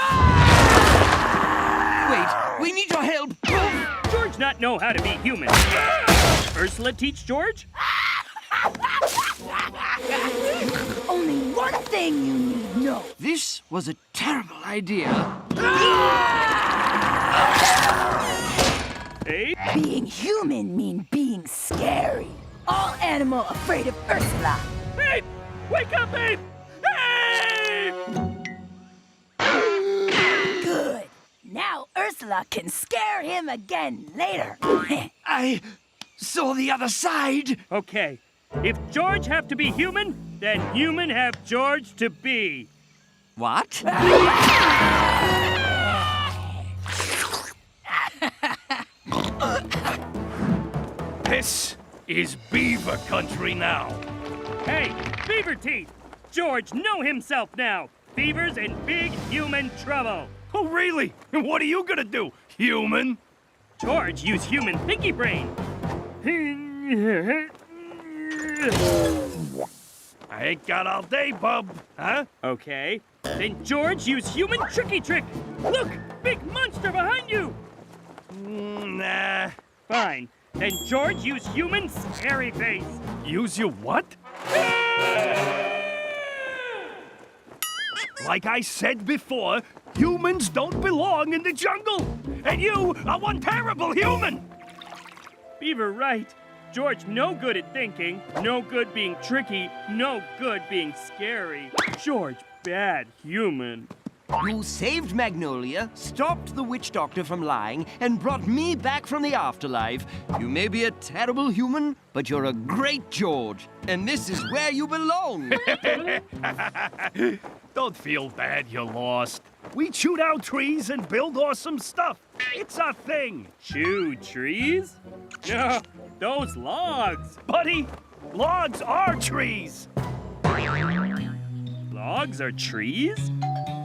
Wait, we need your help. George not know how to be human. Ursula teach George? Only one thing you need know. This was a terrible idea. Hey? Being human mean being scary. All animal afraid of Ursula. Ape! Wake up, Ape! Ape! Good. Now Ursula can scare him again later. I saw the other side. Okay. If George have to be human, then human have George to be. What? This is Beaver country now. Hey, Beaver teeth! George know himself now. Beaver's in big human trouble. Oh, really? And what are you gonna do, human? George use human thinky brain. I ain't got all day, bub. Huh? Okay. Then George use human tricky trick. Look, big monster behind you. Nah. Fine. Then George use human scary face. Use your what? Like I said before, humans don't belong in the jungle. And you are one terrible human. Beaver right. George no good at thinking, no good being tricky, no good being scary. George bad human. You saved Magnolia, stopped the witch doctor from lying, and brought me back from the afterlife. You may be a terrible human, but you're a great George. And this is where you belong. Don't feel bad you lost. We chew down trees and build awesome stuff. It's a thing. Chew trees? No, those logs. Buddy, logs are trees. Logs are trees?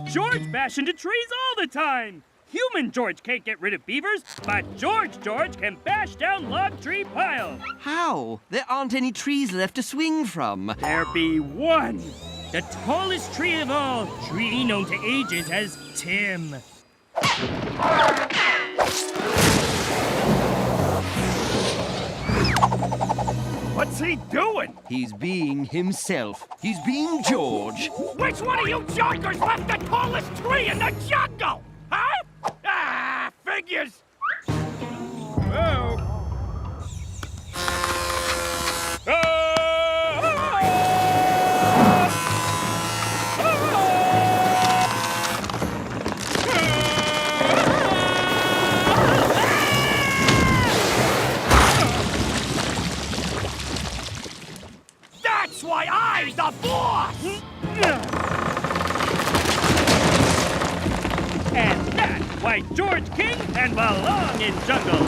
George bash into trees all the time. Human George can't get rid of beavers, but George can bash down log tree pile. How? There aren't any trees left to swing from. There be one. The tallest tree of all, tree known to ages as Tim. What's he doing? He's being himself. He's being George. Which one of you jokers left the tallest tree in the jungle? Huh? Ah, figures. Oh. That's why I'm the boss! And that's why George King and belong in jungle.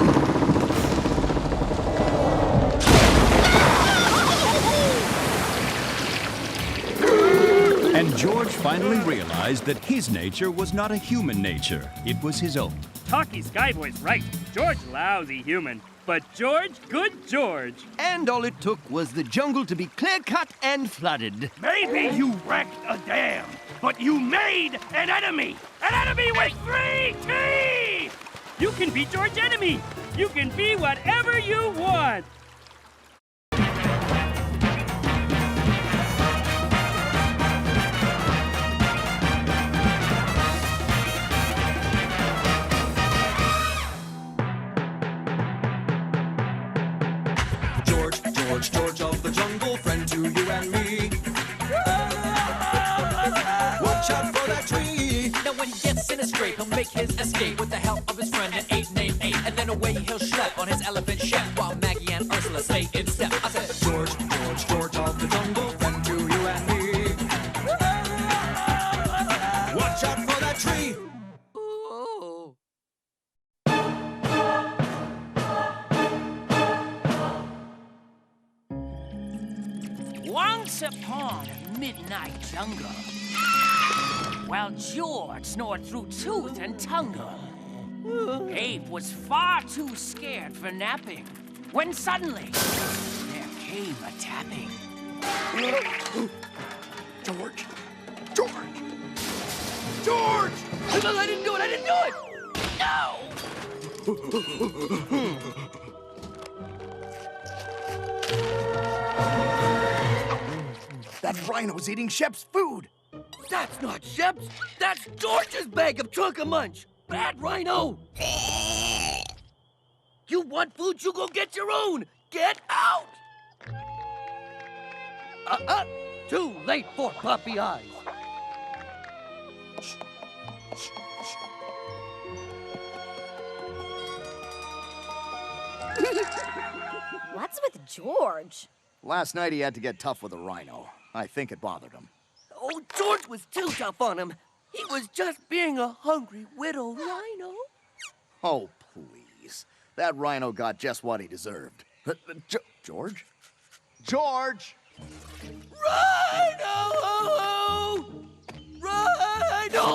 And George finally realized that his nature was not a human nature. It was his own. Talkie Skyboy's right. George lousy human. But George, good George. And all it took was the jungle to be clear-cut and flooded. Maybe you wrecked a dam, but you made an enemy! An enemy with 3 teeth! You can be George's enemy. You can be whatever you want. George of the jungle, friend to you and me. Watch out for that tree. Now when he gets in a scrape, he'll make his escape with the help of his friend, an ape named Ape. And then away he'll schlep on his elephant shep, while Maggie and Ursula stay in step. I said, George of the jungle, friend to you and me. Watch out for that tree. Once upon a midnight jungle, while George snored through tooth and tungle, Ape was far too scared for napping, when suddenly there came a tapping. George! I didn't do it! No! That rhino's eating Shep's food. That's not Shep's. That's George's bag of chunka munch. Bad rhino. You want food? You go get your own. Get out. Too late for puppy eyes. What's with George? Last night he had to get tough with a rhino. I think it bothered him. Oh, George was too tough on him. He was just being a hungry widow rhino. Oh, please. That rhino got just what he deserved. George? George! Rhino! Rhino!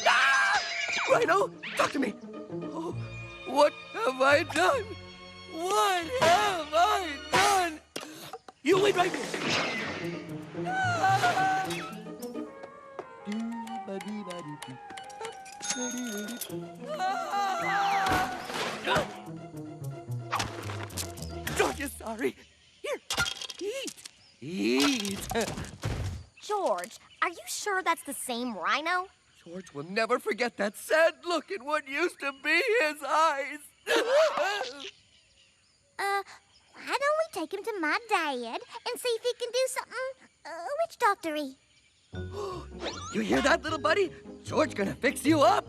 Ah! Rhino, talk to me. Oh, what have I done? What have I done? You wait right there. George is sorry. Here, eat. George, are you sure that's the same rhino? George will never forget that sad look in what used to be his eyes. Why don't we take him to my dad and see if he can do something witch doctory? You hear that, little buddy? George gonna fix you up.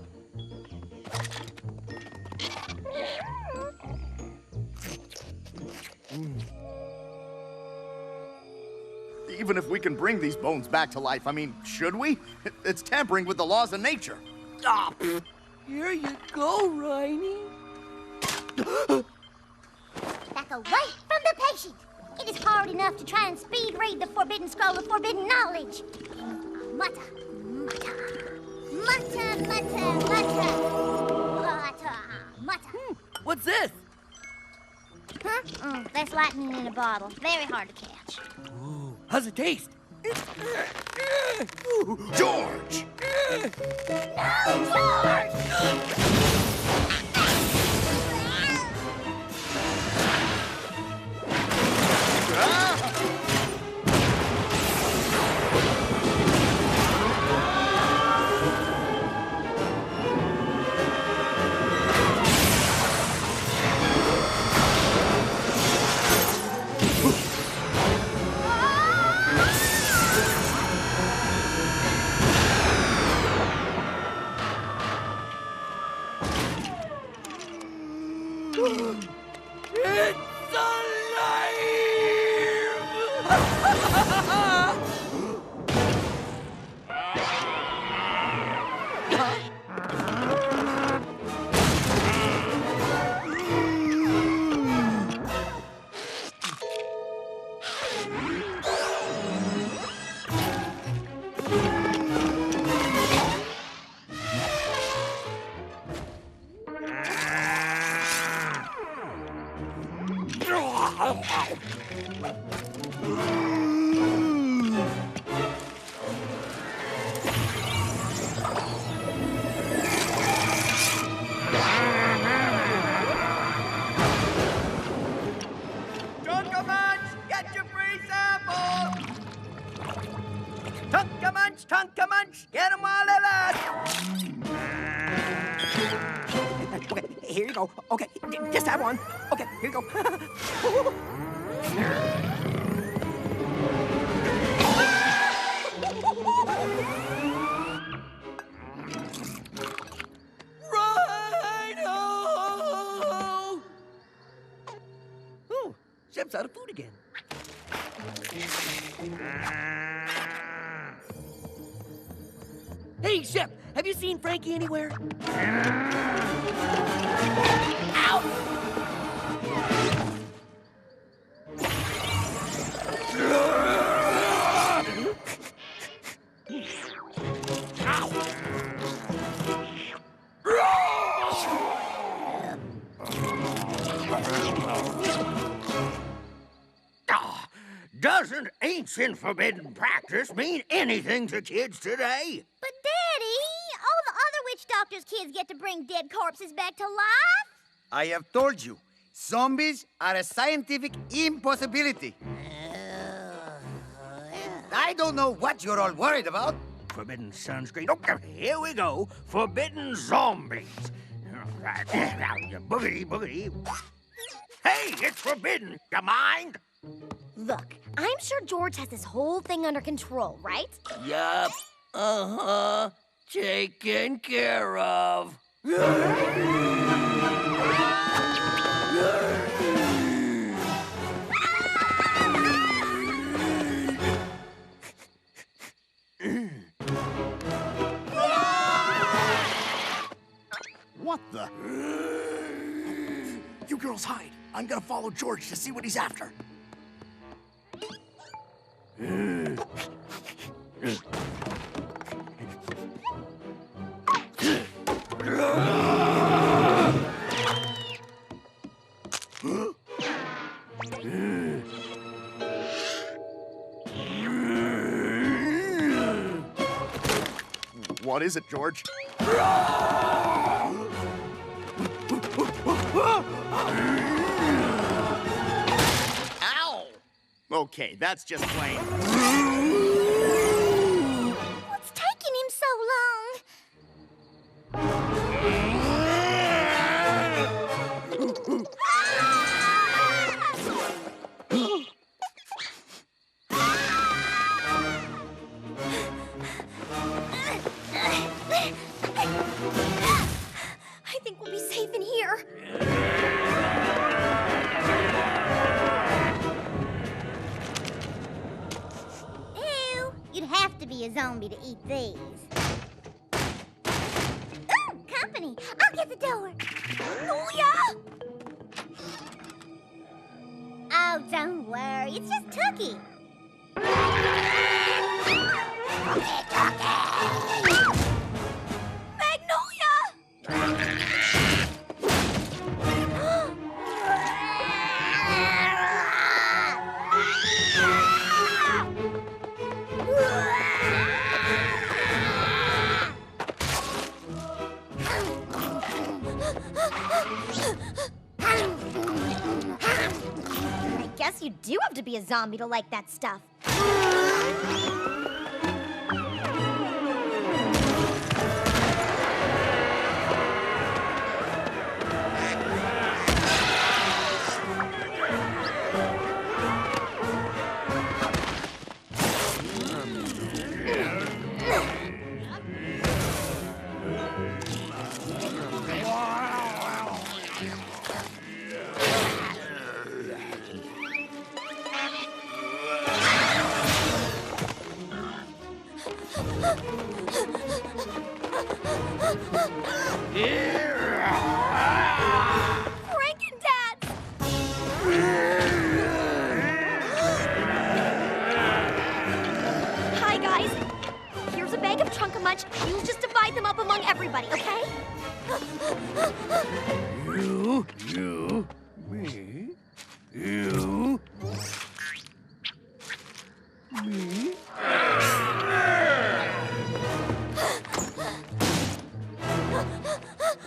Even if we can bring these bones back to life, I mean, should we? It's tampering with the laws of nature. Ah, here you go, Rhiney. Back away from the patient. It is hard enough to try and speed read the forbidden scroll of forbidden knowledge. Mutter, mutter, mutter, mutter, mutter, mutter, mutter. What's this? Huh? That's lightning in a bottle. Very hard to catch. Ooh, how's it taste? George! No, George! It's Tunka-munch, get 'em while they last. Okay, here you go. Okay, just have one. Okay, here you go. Rhino! Oh, Shep's out of food again. Hey, Shep, have you seen Frankie anywhere? Ow! Doesn't ancient forbidden practice mean anything to kids today? But, Daddy, all the other witch doctor's kids get to bring dead corpses back to life. I have told you, zombies are a scientific impossibility. I don't know what you're all worried about. Forbidden sunscreen. Okay, here we go. Forbidden zombies. Right. Boogity, boogity. Hey, it's forbidden. You mind? Look, I'm sure George has this whole thing under control, right? Yup. Uh-huh. Taken care of. What the? You girls hide. I'm gonna follow George to see what he's after. What is it, George? Ow! Okay, that's just plain. What's taking him so long? I think we'll be safe in here. Ew, you'd have to be a zombie to eat these. Ooh, company. I'll get the door. Magnolia! Oh, don't worry. It's just Tookie. I guess you do have to be a zombie to like that stuff.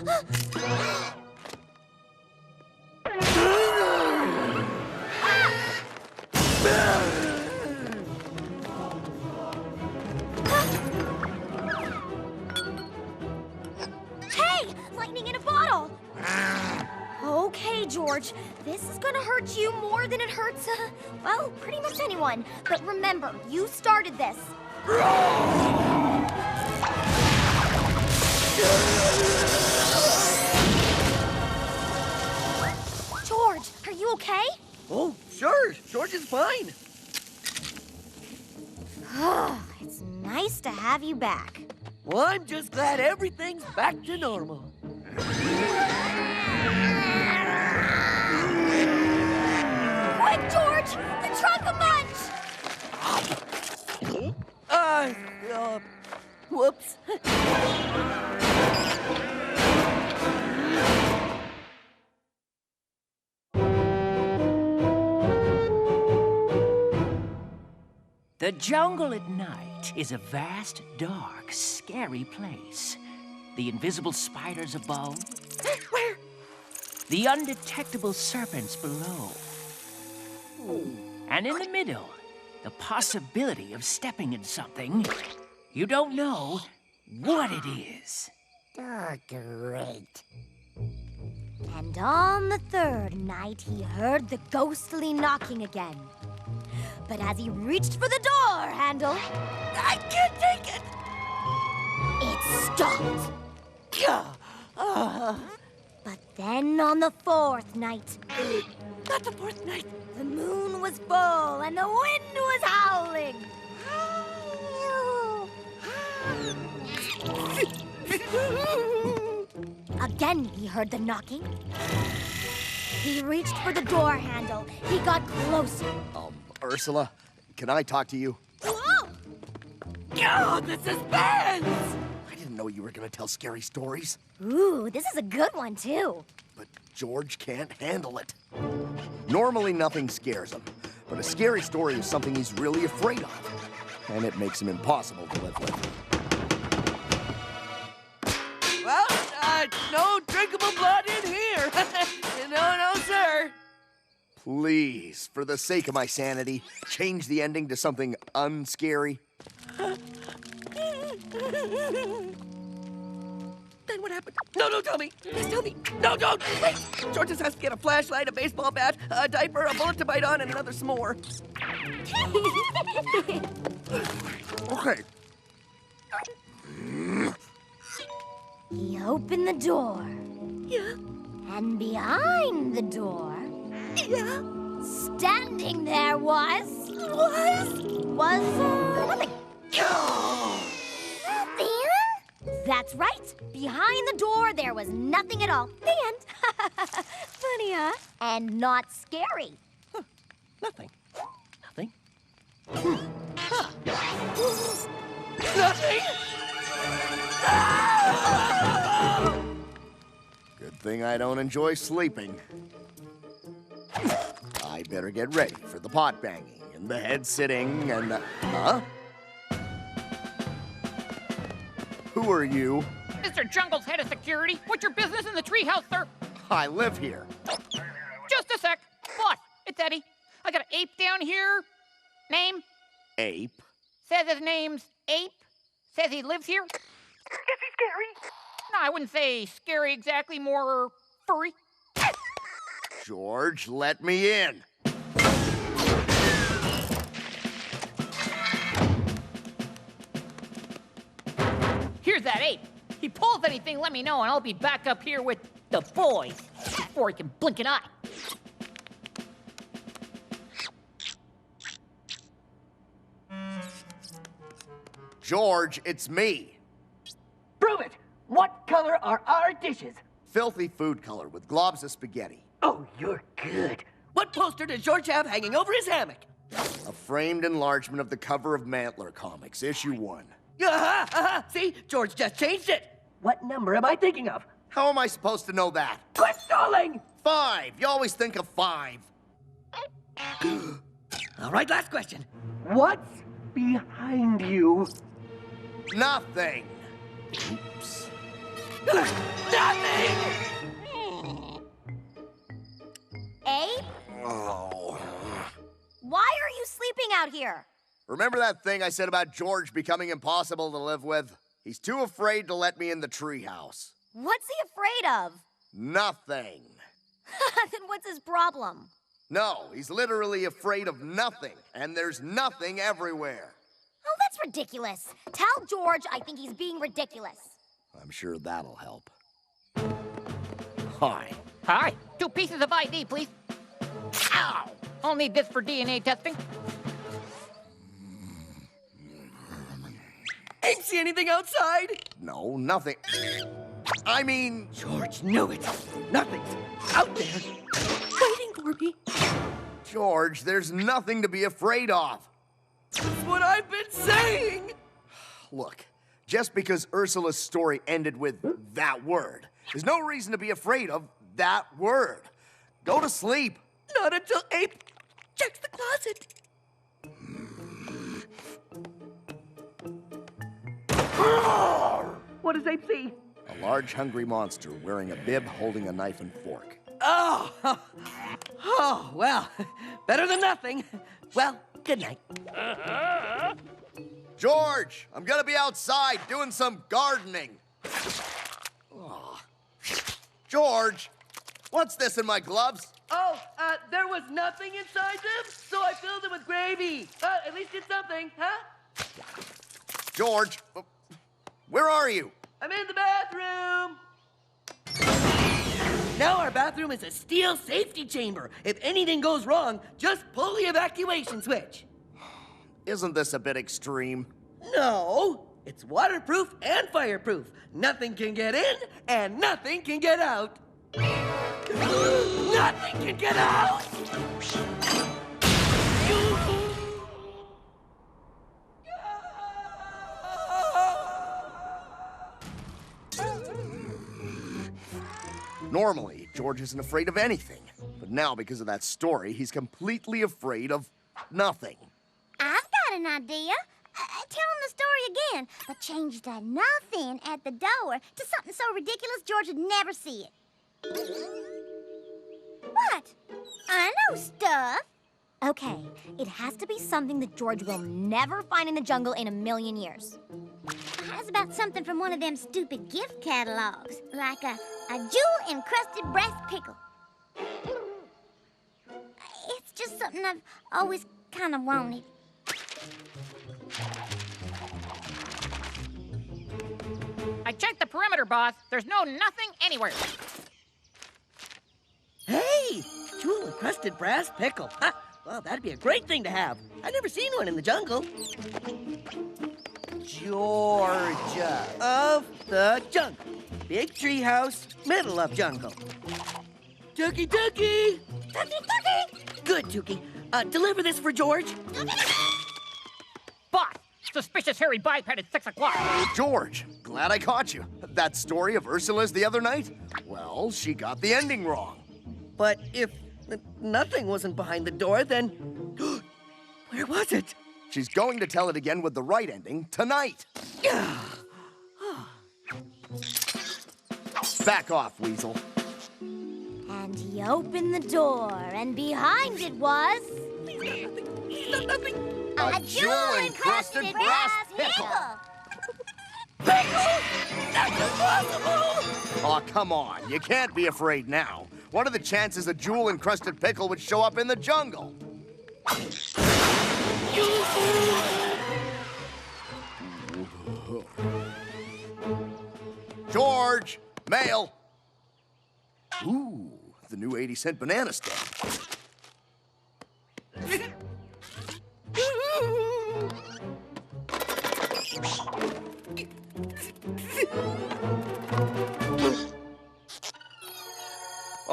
Hey! Lightning in a bottle! Okay, George. This is gonna hurt you more than it hurts, well, pretty much anyone. But remember, you started this. George, are you okay? Oh, sure. George is fine. It's nice to have you back. Well, I'm just glad everything's back to normal. Quick, George! The trunk a bunch! Whoops. The jungle at night is a vast, dark, scary place. The invisible spiders above. Where? The undetectable serpents below. And in the middle, the possibility of stepping in something you don't know what it is. Oh, great. And on the third night, he heard the ghostly knocking again. But as he reached for the door handle, I can't take it! It stopped. But then on the fourth night... Not the fourth night. The moon was full and the wind was howling. Again, he heard the knocking. He reached for the door handle. He got closer. Ursula, can I talk to you? Whoa! Oh, the suspense! I didn't know you were gonna tell scary stories, Ooh, this is a good one, too. but George can't handle it. Normally, nothing scares him, but a scary story is something he's really afraid of, and it makes him impossible to live with. Well, no drinkable blood in here. No, sir. Please, for the sake of my sanity, change the ending to something unscary. Then what happened? No, tell me. Please tell me. No, don't. Wait. George just has to get a flashlight, a baseball bat, a diaper, a bullet to bite on, and another s'more. Okay. He opened the door. Yeah. And behind the door, Yeah. standing there was nothing. Nothing? That's right. Behind the door, there was nothing at all. The end. Funny, huh? And not scary. Nothing. Nothing? Good thing I don't enjoy sleeping. I better get ready for the pot banging and the head sitting and the... Huh? Who are you? Mr. Jungle's head of security. What's your business in the treehouse, sir? I live here. Just a sec. Boss, it's Eddie. I got an ape down here. Name? Ape? Says his name's Ape. Says he lives here. Is he scary? No, I wouldn't say scary exactly, more furry. George, let me in. Here's that ape. He pulls anything, let me know, and I'll be back up here with the boys before he can blink an eye. George, it's me. Prove it. What color are our dishes? Filthy food color with globs of spaghetti. Oh, you're good. What poster does George have hanging over his hammock? A framed enlargement of the cover of Mantler Comics, issue 1. See, George just changed it. What number am I thinking of? How am I supposed to know that? Quit stalling! 5. You always think of 5. All right, last question. What's behind you? Nothing. Oops. Nothing! Ape? Oh. Why are you sleeping out here? Remember that thing I said about George becoming impossible to live with? He's too afraid to let me in the treehouse. What's he afraid of? Nothing. Then what's his problem? No, he's literally afraid of nothing, and there's nothing everywhere. Oh, that's ridiculous. Tell George I think he's being ridiculous. I'm sure that'll help. Hi. Hi. 2 pieces of ID, please. Ow! I'll need this for DNA testing. Ain't see anything outside? No, nothing. I mean... George knew it. Nothing's out there. Waiting for me. George, there's nothing to be afraid of. That's what I've been saying! Look, just because Ursula's story ended with that word, there's no reason to be afraid of that word. Go to sleep. Not until Ape checks the closet. What does Ape see? A large, hungry monster wearing a bib, holding a knife and fork. Oh! Oh, well, better than nothing. Well, good night. George, I'm gonna be outside doing some gardening. Oh. George, what's this in my gloves? Oh, there was nothing inside them, so I filled them with gravy. At least it's something, huh? George, where are you? I'm in the bathroom. Now our bathroom is a steel safety chamber. If anything goes wrong, just pull the evacuation switch. Isn't this a bit extreme? No, it's waterproof and fireproof. Nothing can get in and nothing can get out. Nothing can get out! Normally, George isn't afraid of anything. But now, because of that story, he's completely afraid of nothing. I've got an idea. Tell him the story again, but change the nothing at the door to something so ridiculous George would never see it. What? I know stuff. Okay, it has to be something that George will never find in the jungle in a million years. How's about something from one of them stupid gift catalogs? Like a jewel-encrusted brass pickle. It's just something I've always kind of wanted. I checked the perimeter, boss. There's nothing anywhere. Hey, jewel-encrusted brass pickle. Ha! Well, that'd be a great thing to have. I've never seen one in the jungle. Georgia of the jungle. Big tree house, middle of jungle. Tookie, Tookie! Tookie, Tookie! Good, Tookie. Deliver this for George. Boss, suspicious hairy biped at 6 o'clock. George, glad I caught you. That story of Ursula's the other night? Well, she got the ending wrong. But if nothing wasn't behind the door, then where was it? She's going to tell it again with the right ending tonight. Back off, Weasel. And he opened the door, and behind it was... Nothing. A jewel-encrusted brass pickle. Pickle? That's impossible! Oh, come on. You can't be afraid now. What are the chances a jewel-encrusted pickle would show up in the jungle? George! Mail! Ooh, the new 80-cent banana stamp.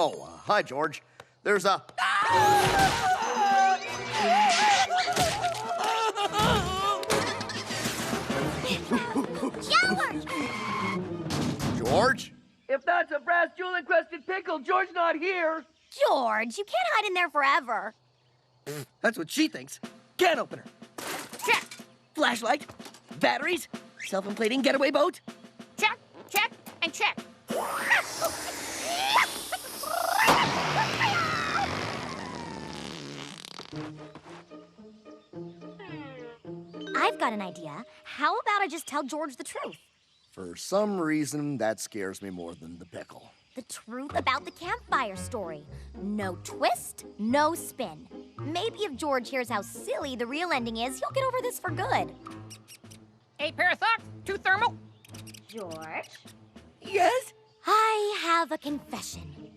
Oh, hi, George. There's a... George? If that's a brass jewel-encrusted pickle, George's not here. George, you can't hide in there forever. That's what she thinks. Can opener. Check. Flashlight. Batteries. Self-inflating getaway boat. Check, check. and check. I've got an idea. How about I just tell George the truth? For some reason, that scares me more than the pickle. The truth about the campfire story. No twist, no spin. Maybe if George hears how silly the real ending is, he'll get over this for good. 8 pair of socks, 2 thermal. George? Yes? I have a confession.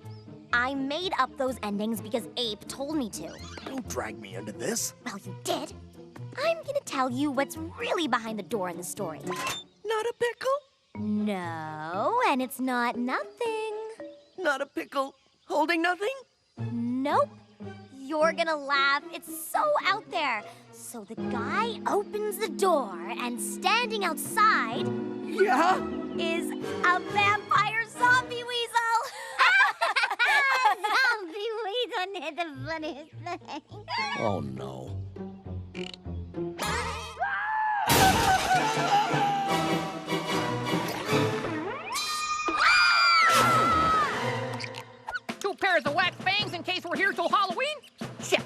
I made up those endings because Ape told me to. Don't drag me into this. Well, you did. I'm gonna tell you what's really behind the door in the story. Not a pickle? No, and it's not nothing. Not a pickle holding nothing? Nope. You're gonna laugh. It's so out there. So the guy opens the door, and standing outside... Yeah? ...is a vampire zombie weasel. Zombie weasel is the funniest thing. Oh, no. Two pairs of wax bangs in case we're here till Halloween? Check.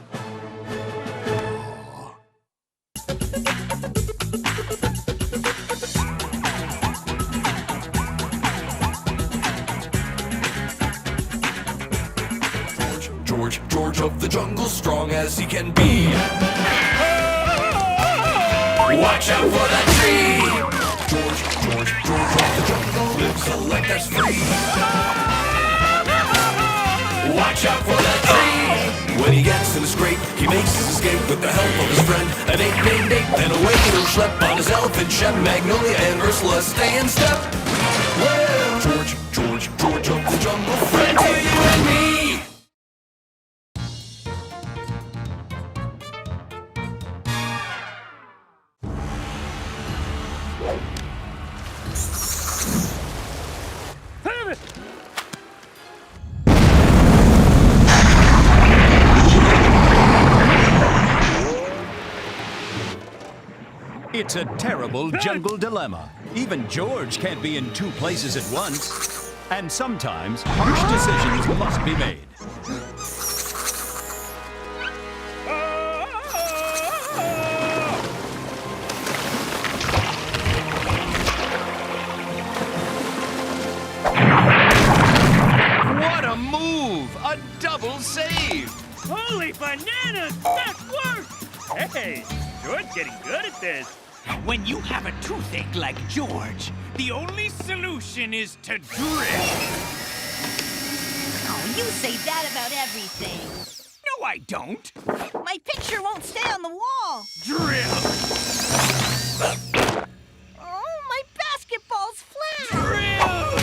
George of the jungle, strong as he can be. Watch out for that tree. George of the jungle lives a life that's free. Watch out for that tree. When he gets in a scrape, he makes his escape with the help of his friend, an ape named Ape. Then away he'll schlep on his elephant Shep. Magnolia and Ursula stay in step. Well, George of the jungle, friend to you and me. It's a terrible jungle dilemma. Even George can't be in 2 places at once. And sometimes harsh decisions must be made. What a move! A double save! Holy bananas! That worked! Hey, George's getting good at this. When you have a toothache like George, the only solution is to drill. Oh, you say that about everything. No, I don't. My picture won't stay on the wall. Drill. Oh, my basketball's flat. Drill.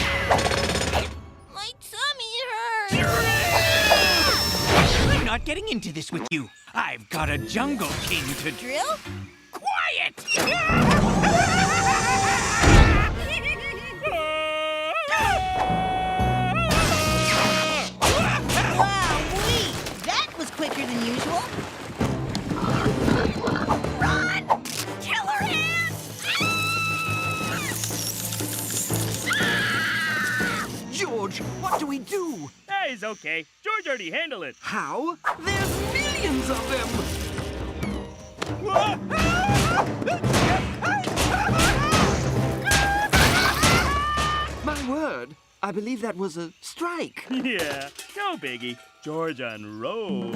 My tummy hurts. I'm not getting into this with you. I've got a jungle king to drill. Quiet! Wow-wee! That was quicker than usual. Run! Killer ants! George, what do we do? Hey, it's okay. George already handled it. How? There's millions of them! My word, I believe that was a strike. Yeah, no biggie. George on roll.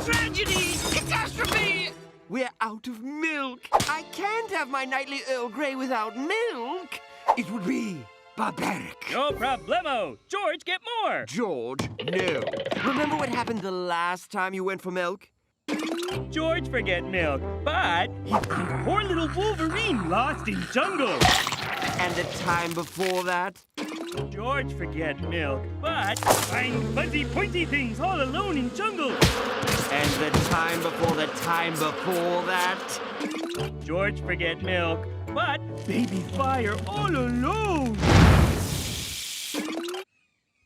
Tragedy! Catastrophe! We're out of milk. I can't have my nightly Earl Grey without milk. It would be barbaric. No problemo. George, get more. George, no. Remember what happened the last time you went for milk? George forget milk, but poor little Wolverine lost in jungle. And the time before that? George forget milk, but find fuzzy pointy things all alone in jungle. And the time before the time before that? George forget milk, but baby fire all alone.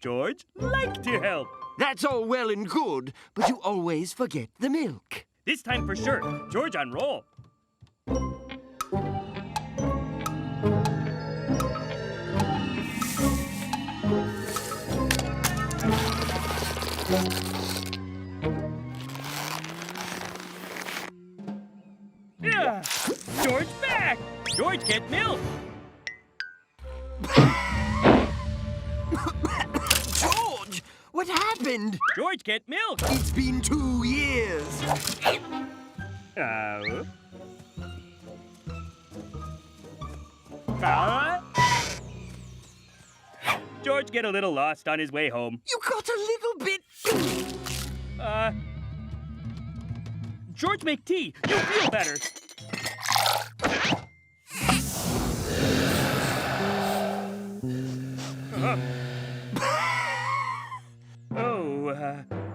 George like to help. That's all well and good, but you always forget the milk. This time for sure. George on roll. Yeah, George back. George get milk. George, what happened? George get milk. It's been 2 years. George get a little lost on his way home. You got a little bit... George make tea. You'll feel better.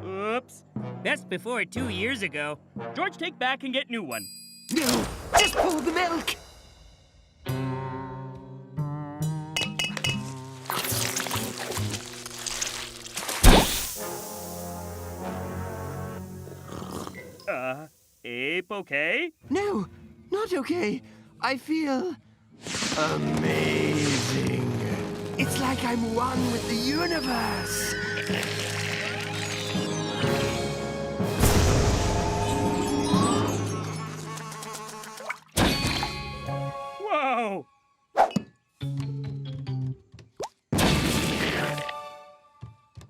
Oops. That's before 2 years ago. George take back and get new one. No, just pour the milk. Ape okay? No, not okay. I feel amazing. It's like I'm one with the universe. Whoa!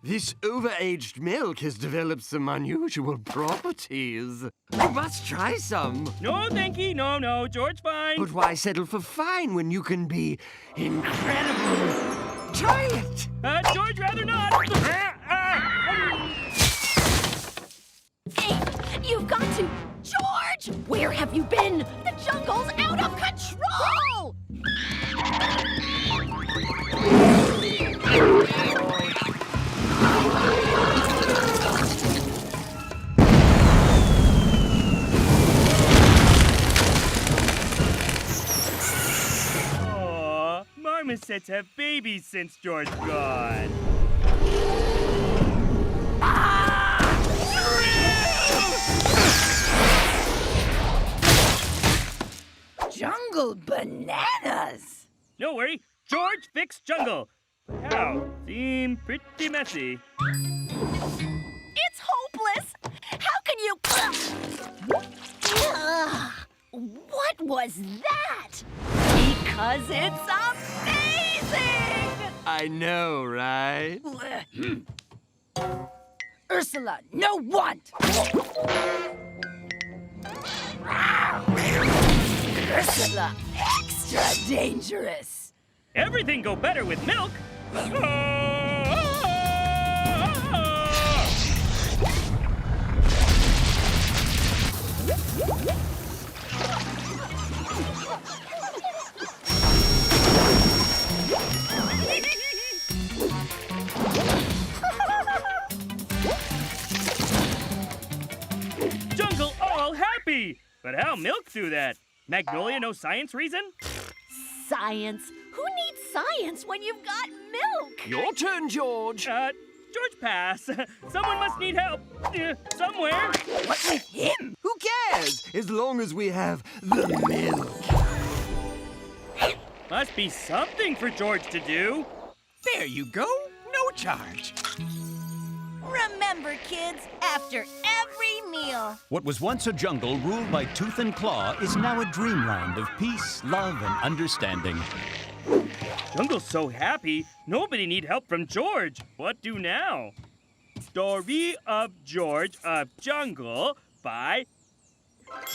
This overaged milk has developed some unusual properties. You must try some. No, thank you. No, George fine. But why settle for fine when you can be incredible? Try it! George, rather not. Ape, you've got to. George, where have you been? The jungle's out of control! Aw, marmosets have babies since George gone. Jungle bananas! No worry, George fixed jungle. But how? Seem pretty messy. It's hopeless! How can you... What was that? Because it's amazing! I know, right? Ursula, no want! Ursula, extra dangerous! Everything go better with milk. Jungle all happy. But how milk do that? Magnolia, no science reason? Science? Who needs science when you've got milk? Your turn, George. George pass. Someone must need help. Somewhere. What with him? Who cares? As long as we have the milk. Must be something for George to do. There you go. No charge. Remember, kids, after every meal. What was once a jungle ruled by tooth and claw is now a dreamland of peace, love, and understanding. Jungle's so happy, nobody need help from George. What do now? Story of George of Jungle by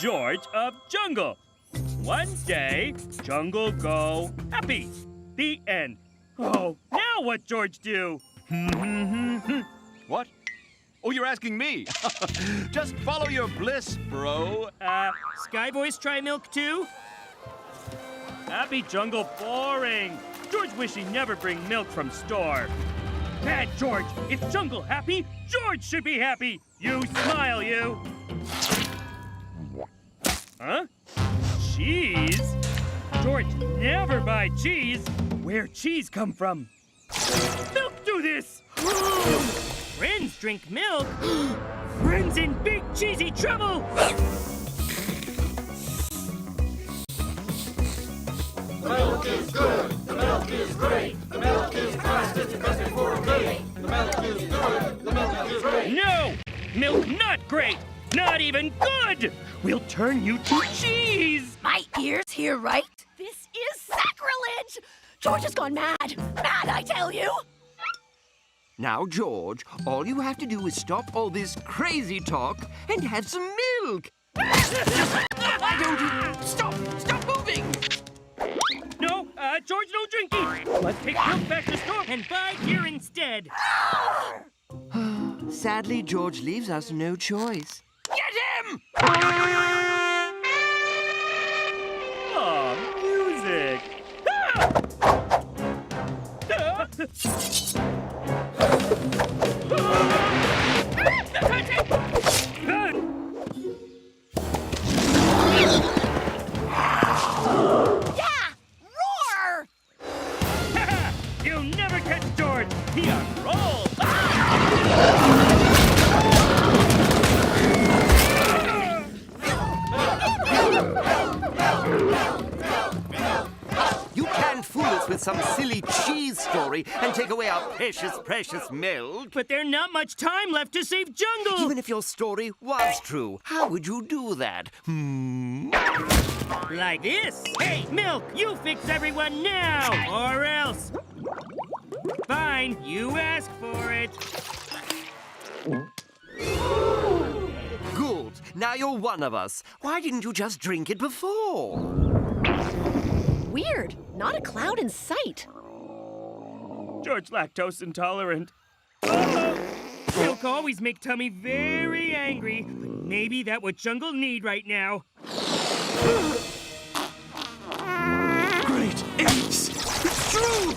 George of Jungle. One day, Jungle go happy. The end. Oh, now what George do? What? Oh, you're asking me? Just follow your bliss, bro. Sky Boys try milk too? Happy Jungle boring. George wish he never bring milk from store. Bad George, if Jungle happy, George should be happy. You smile, you. Huh? Cheese? George never buy cheese. Where cheese come from? Milk do this! Friends drink milk? Friends in big cheesy trouble! The milk is good, the milk is great, the milk is fast, it's the best before me. The milk is good, the milk is great. No! Milk not great! Not even good! We'll turn you to cheese! My ears hear right? This is sacrilege! George has gone mad! Mad, I tell you! Now, George, all you have to do is stop all this crazy talk and have some milk. Why don't you stop moving? No, George, no drinking! Let's take milk back to store and buy here instead. Sadly, George leaves us no choice. Get him! Aw, music! Yeah! Roar! You'll never catch George! He unrolls! You can't fool us with some silly cheese story and take away our precious, precious milk. But there's not much time left to save Jungle! Even if your story was true, how would you do that? Like this. Hey, Milk, you fix everyone now, or else. Fine, you ask for it. Good. Now you're one of us. Why didn't you just drink it before? Weird. Not a cloud in sight. George lactose intolerant. Milk always make Tummy very angry. But maybe that's what Jungle need right now. Great apes! It's true!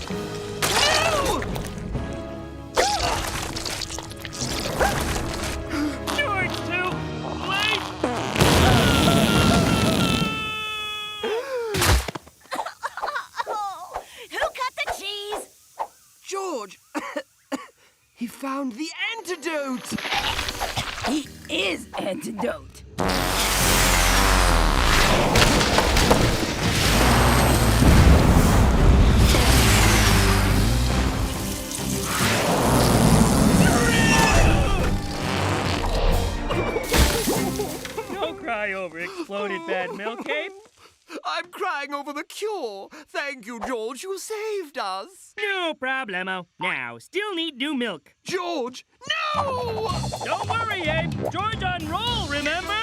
No! George, too late! Who cut the cheese? George! He found the antidote! He is antidote. Don't cry over exploded bad milk, Ape. I'm crying over the cure. Thank you, George. You saved us. No problemo. Now, still need new milk. George, no! Don't worry, Abe. George on roll, remember?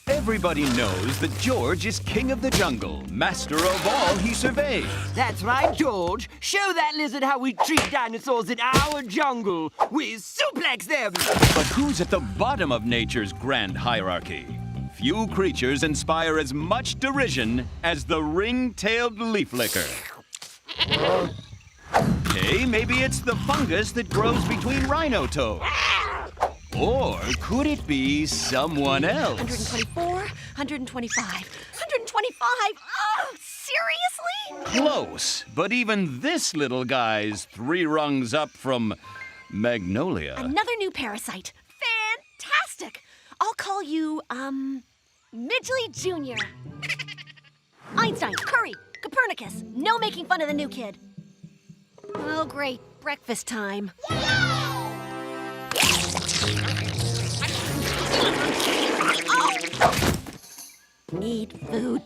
Everybody knows that George is king of the jungle, master of all he surveys. That's right, George. Show that lizard how we treat dinosaurs in our jungle. We suplex them. But who's at the bottom of nature's grand hierarchy? Few creatures inspire as much derision as the ring-tailed leaf licker. Okay, maybe it's the fungus that grows between rhino toes. Or could it be someone else? 124, 125, 125. Oh, seriously? Close, but even this little guy's 3 rungs up from Magnolia. Another new parasite. Fantastic. I'll call you, Midgley Jr. Einstein, Curry, Copernicus. No making fun of the new kid. Oh, great. Breakfast time. Need food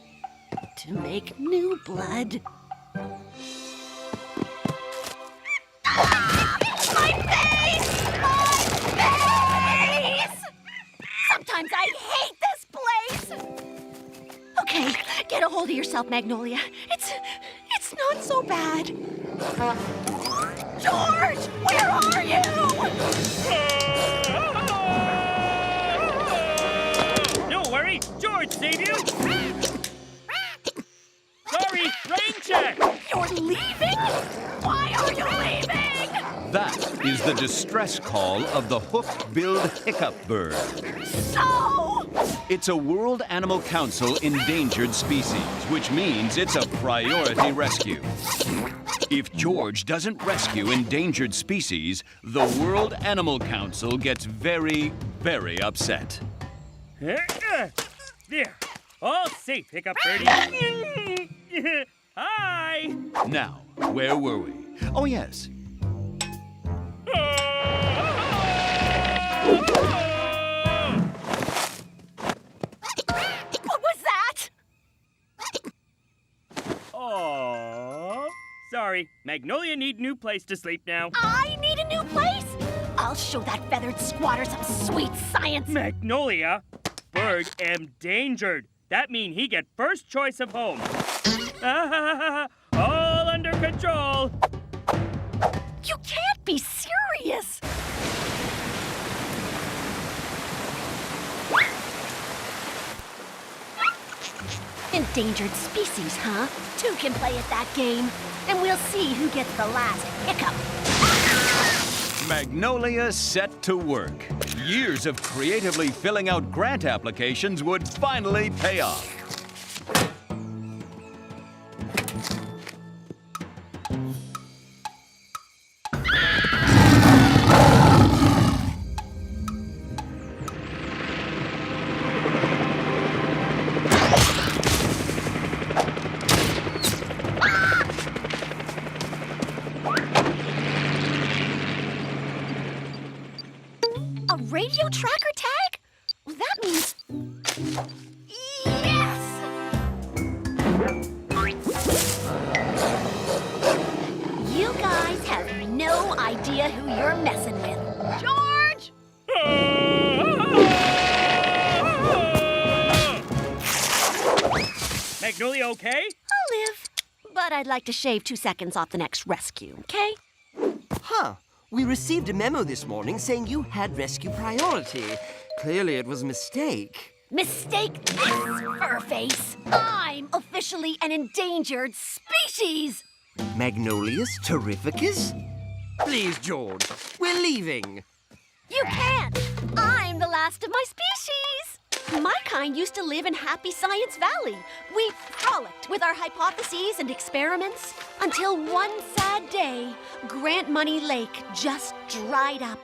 to make new blood. Ah! My face! My face! Sometimes I hate this place! Okay, get a hold of yourself, Magnolia. It's not so bad. George, where are you? Don't worry, George saved you. Sorry, rain check. You're leaving? Why are you leaving? That is the distress call of the hook-billed hiccup bird. So It's a World Animal Council endangered species, which means it's a priority rescue. If George doesn't rescue endangered species, the World Animal Council gets very, very upset. There. All safe, Hiccup Birdie. Hi. Now, where were we? Oh, yes. What was that? Aww. Sorry, Magnolia need new place to sleep now. I need a new place? I'll show that feathered squatter some sweet science. Magnolia? Bird endangered. That mean he get first choice of home. All under control. You can't be serious. Endangered species, huh? Two can play at that game, and we'll see who gets the last hiccup. Magnolia set to work. Years of creatively filling out grant applications would finally pay off. A radio tracker tag? That means... Yes! You guys have no idea who you're messing with. George! Magnolia okay? I'll live. But I'd like to shave 2 seconds off the next rescue, okay? Huh. We received a memo this morning saying you had rescue priority. Clearly it was a mistake. Mistake this, Furface. I'm officially an endangered species. Magnolius terrificus? Please, George, we're leaving. You can't. I'm the last of my species. My kind used to live in Happy Science Valley. We frolicked with our hypotheses and experiments until one sad day, Grant Money Lake just dried up.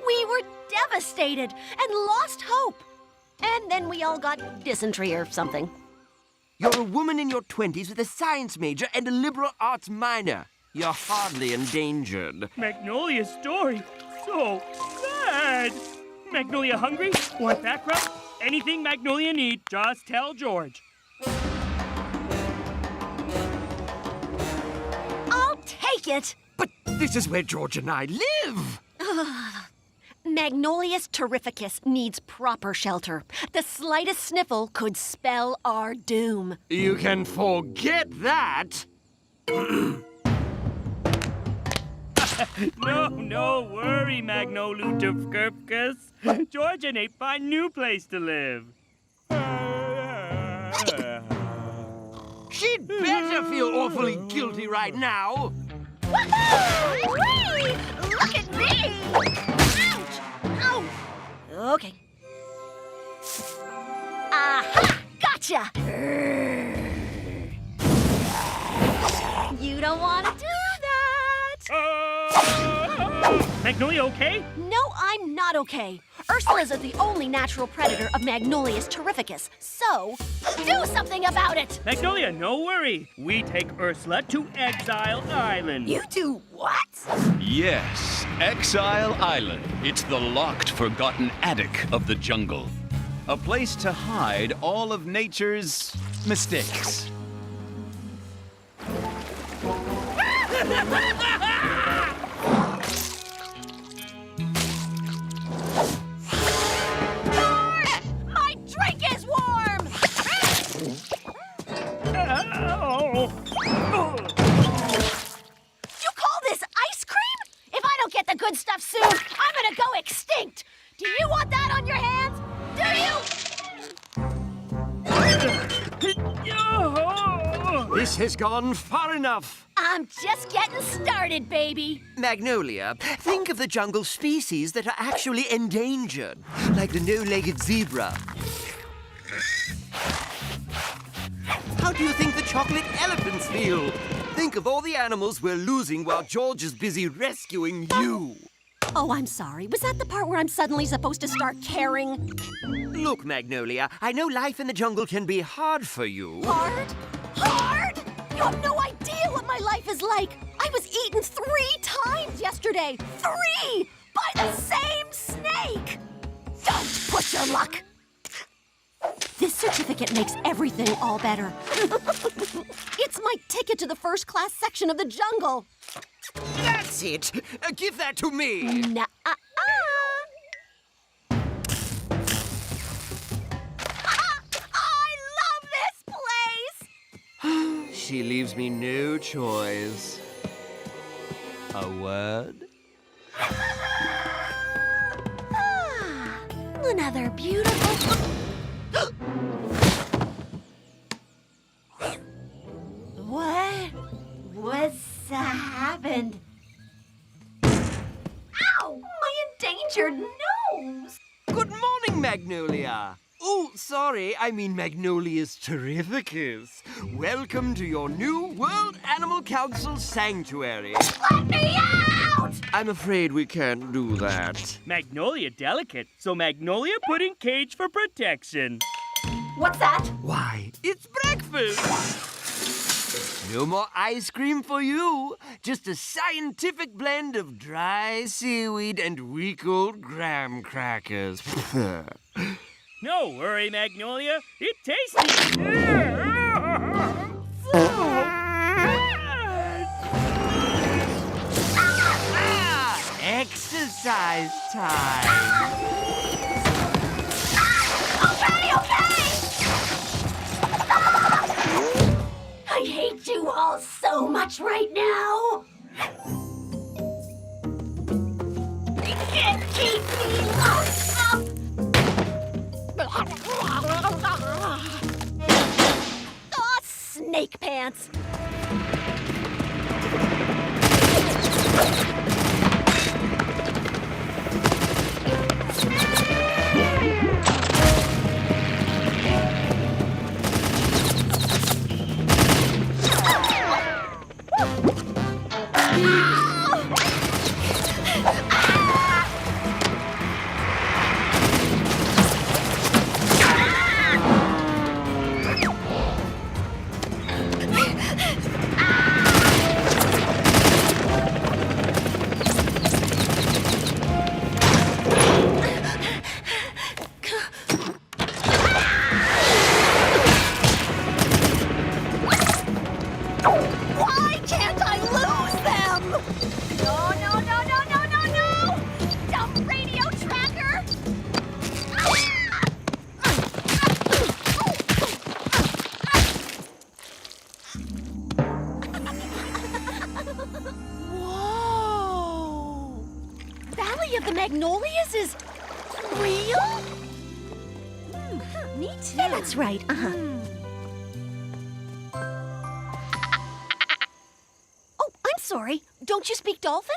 We were devastated and lost hope. And then we all got dysentery or something. You're a woman in your 20s with a science major and a liberal arts minor. You're hardly endangered. Magnolia's story. So sad. Magnolia hungry? Want back rub? Anything Magnolia need, just tell George. I'll take it. But this is where George and I live. Magnolius terrificus needs proper shelter. The slightest sniffle could spell our doom. You can forget that. No worry, Magnolutifkerfkus. George and Ape find new place to live. She'd better feel awfully guilty right now. Woohoo! Whee! Look at me! Ouch! Ow! Okay. Aha! Gotcha! You don't want to do that! Magnolia okay? No, I'm not okay. Ursula's the only natural predator of Magnolius terrificus. So, do something about it! Magnolia, no worry. We take Ursula to Exile Island. You do what? Yes, Exile Island. It's the locked, forgotten attic of the jungle. A place to hide all of nature's mistakes. My drink is warm! You call this ice cream? If I don't get the good stuff soon, I'm gonna go extinct! Do you want that on your hands? Do you? This has gone far enough. I'm just getting started, baby. Magnolia, think of the jungle species that are actually endangered, like the no-legged zebra. How do you think the chocolate elephants feel? Think of all the animals we're losing while George is busy rescuing you. Oh, I'm sorry. Was that the part where I'm suddenly supposed to start caring? Look, Magnolia, I know life in the jungle can be hard for you. Hard? Hard? You have no idea what my life is like. I was eaten 3 times yesterday. 3! By the same snake! Don't push your luck. This certificate makes everything all better. It's my ticket to the first-class section of the jungle. That's it. Give that to me. Nuh-uh. I love this place! She leaves me no choice. A word? Another beautiful... What's happened? Ow! My endangered nose! Good morning, Magnolia. Oh, sorry, I mean Magnolia's Terrificus. Welcome to your new World Animal Council sanctuary. Let me out! I'm afraid we can't do that. Magnolia delicate, so Magnolia put in cage for protection. What's that? Why, it's breakfast! No more ice cream for you. Just a scientific blend of dry seaweed and week-old graham crackers. No worry, Magnolia. It tastes... Exercise time. Okay! I hate you all so much right now. You can't keep me locked up. Oh, snake pants. Why can't I lose them? No! Dumb radio tracker! Whoa! Valley of the Magnolias is real? Me too. Yeah, that's right. Oh, I'm sorry. Don't you speak dolphin?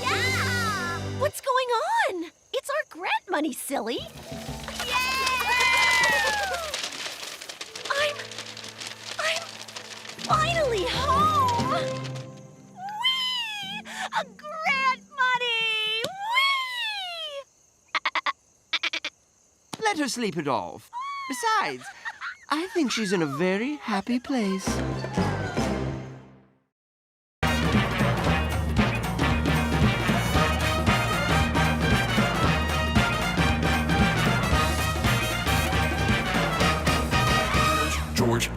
Yeah! What's going on? It's our grant money, silly. I'm finally home. Whee! A grant money! Whee! Let her sleep it off. Besides, I think she's in a very happy place.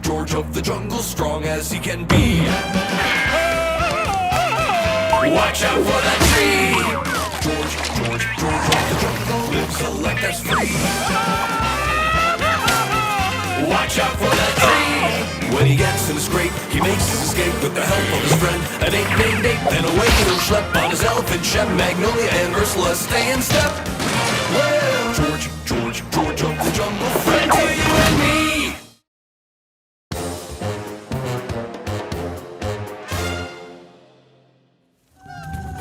George of the jungle, strong as he can be. Watch out for that tree. George of the jungle lives a life that's free. Watch out for that tree. When he gets in a scrape, he makes his escape with the help of his friend, an ape named Ape. Then away he'll schlep on his elephant shep. Magnolia and Ursula stay in step. Well, George of the jungle, friend to you and me.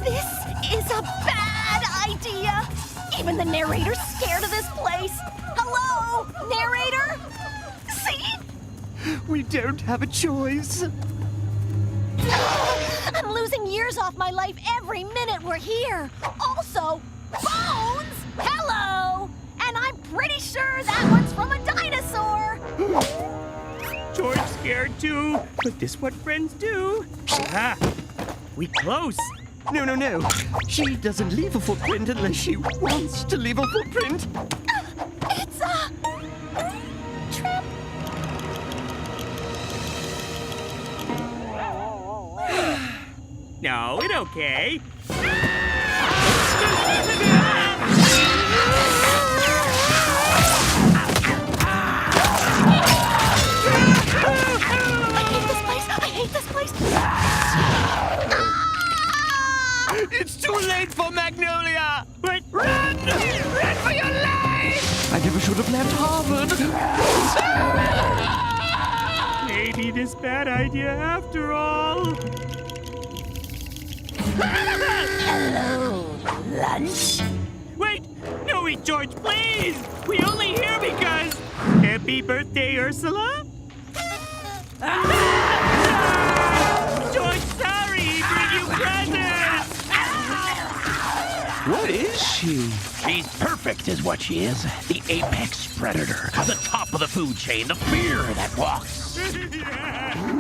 This is a bad idea. We don't have a choice. I'm losing years off my life every minute we're here. Also, bones! Hello! And I'm pretty sure that one's from a dinosaur. George scared too, but this what friends do. Ah, we close. No. She doesn't leave a footprint unless she wants to leave a footprint. It's a trap. No, it okay. I hate this place. It's too late for Magnolia! But run! Run for your life! I never should have left Harvard. Maybe this bad idea after all. Hello, lunch. Wait! No, eat George, please! We only here because... Happy birthday, Ursula? George, sorry! Bring you presents! What is she? She's perfect, is what she is. The apex predator. The top of the food chain. The fear that walks.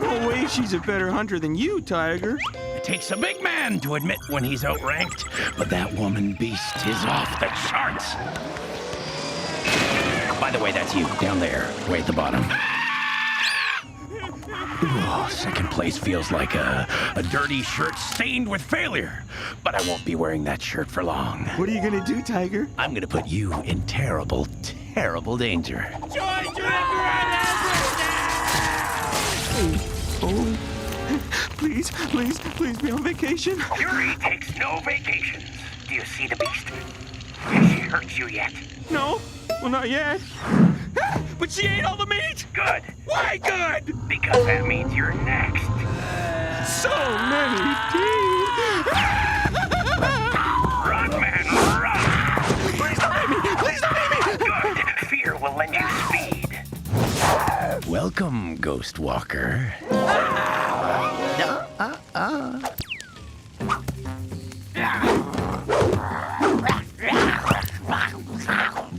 No way she's a better hunter than you, Tiger. It takes a big man to admit when he's outranked, but that woman beast is off the charts. By the way, that's you, down there, way at the bottom. Ooh, second place feels like a dirty shirt stained with failure. But I won't be wearing that shirt for long. What are you gonna do, Tiger? I'm gonna put you in terrible, terrible danger. George, Oh, please be on vacation. Fury takes no vacations. Do you see the beast? Has she hurt you yet? No, well, not yet. But she ate all the meat! Good. Why good? Because that means you're next. So many teeth! Run, man, run! Please don't eat me! Please don't eat me! Good. Fear will lend you speed. Welcome, Ghost Walker.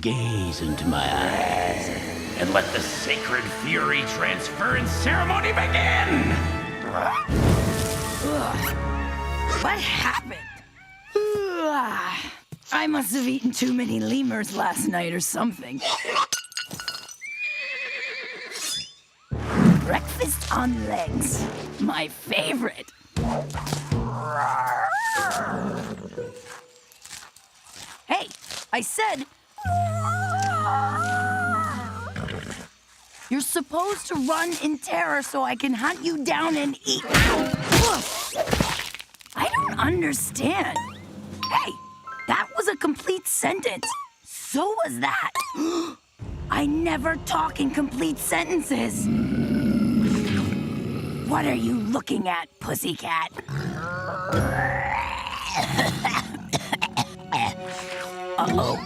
Gaze into my eyes and let the sacred fury transference ceremony begin! What happened? I must have eaten too many lemurs last night or something. Breakfast on legs. My favorite. Hey, I said... You're supposed to run in terror so I can hunt you down and eat. I don't understand. Hey, that was a complete sentence. So was that. I never talk in complete sentences. What are you looking at, pussycat? Uh-oh.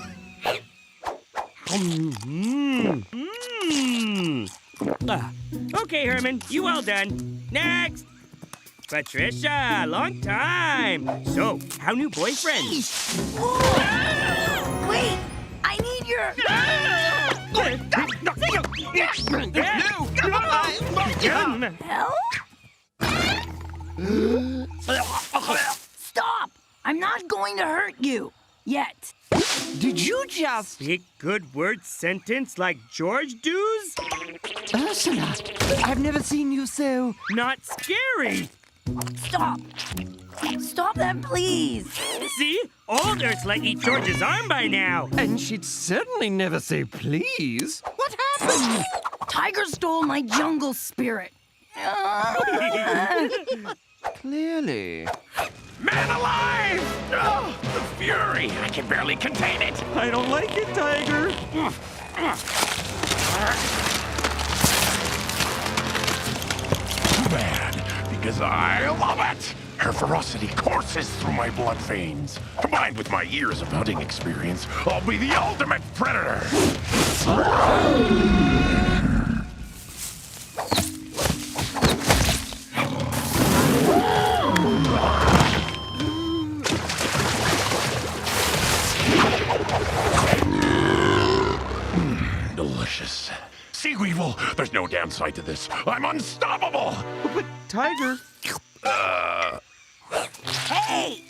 Okay, Herman, you all done. Next! Patricia, long time. So, how new boyfriend? Wait, I need your... Help? Stop! I'm not going to hurt you. Yet. Did you just... Speak good word sentence like George does? Ursula, I've never seen you so... Not scary. Stop. Stop that, please. See? Old Ursula eat George's arm by now. And she'd certainly never say please. What happened? Tiger stole my jungle spirit. Clearly. Man alive! Oh, the fury! I can barely contain it. I don't like it, Tiger. Too bad, because I love it. Her ferocity courses through my blood veins. Combined with my years of hunting experience, I'll be the ultimate predator. downside to this. I'm unstoppable! But Tiger... Hey!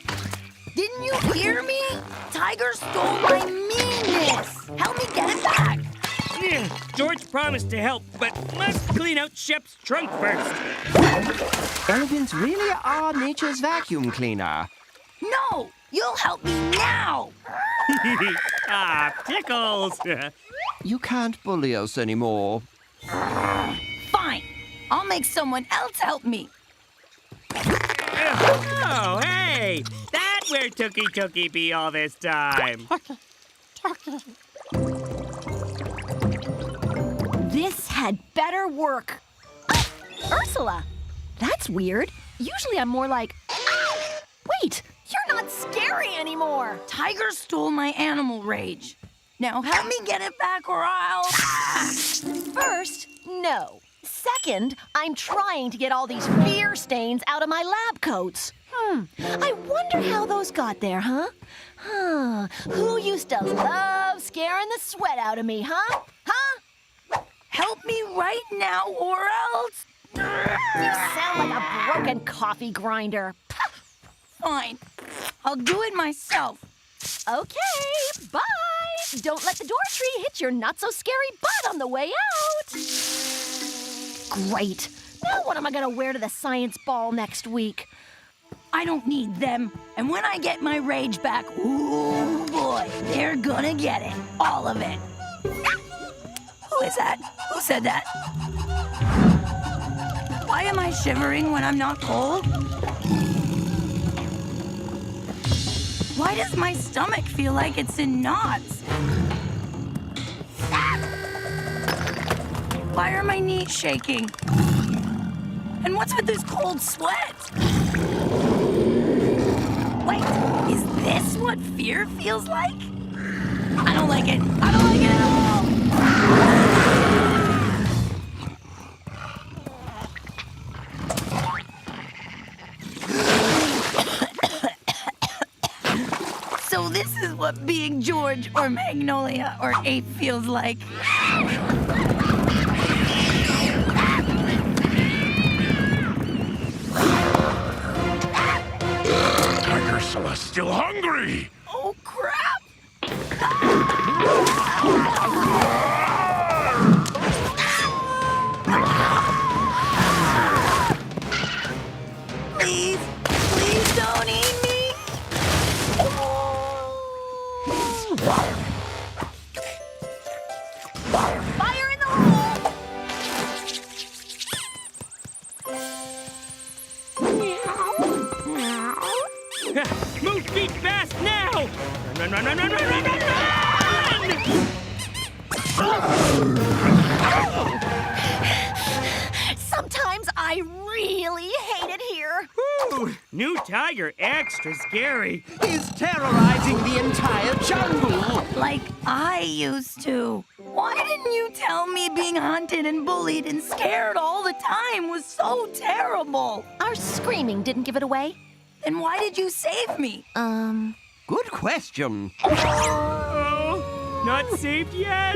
Didn't you hear me? Tiger stole my meanness! Help me get it back! Yeah, George promised to help, but must clean out Shep's trunk first. Elephants really are nature's vacuum cleaner. No! You'll help me now! Ah, pickles! You can't bully us anymore. Fine. I'll make someone else help me. Oh, hey! That's where Tookie be all this time. This had better work. Ursula, that's weird. Usually I'm more like, wait, you're not scary anymore. Tiger stole my animal rage. Now help me get it back or I'll... First, no. Second, I'm trying to get all these fear stains out of my lab coats. I wonder how those got there, huh? Who used to love scaring the sweat out of me, huh? Help me right now or else... You sound like a broken coffee grinder. Fine. I'll do it myself. Okay, bye. Don't let the door tree hit your not-so-scary butt on the way out. Great. Now what am I gonna wear to the science ball next week? I don't need them. And when I get my rage back, ooh boy, they're gonna get it. All of it. Who is that? Who said that? Why am I shivering when I'm not cold? Why does my stomach feel like it's in knots? Why are my knees shaking? And what's with this cold sweat? Wait, is this what fear feels like? I don't like it. I don't like it at all. So this is what being George or Magnolia or Ape feels like. Ursula's still hungry! Oh, crap! Please, please don't eat me! Fire in the hole! Move feet fast now! Run, run, run, run, run, run, run, run! Sometimes I really hate it here. Ooh, new tiger, extra scary. He's terrorizing the entire jungle. Like I used to. Why didn't you tell me being hunted and bullied and scared all the time was so terrible? Our screaming didn't give it away. Then why did you save me? Good question. Oh, not saved yet?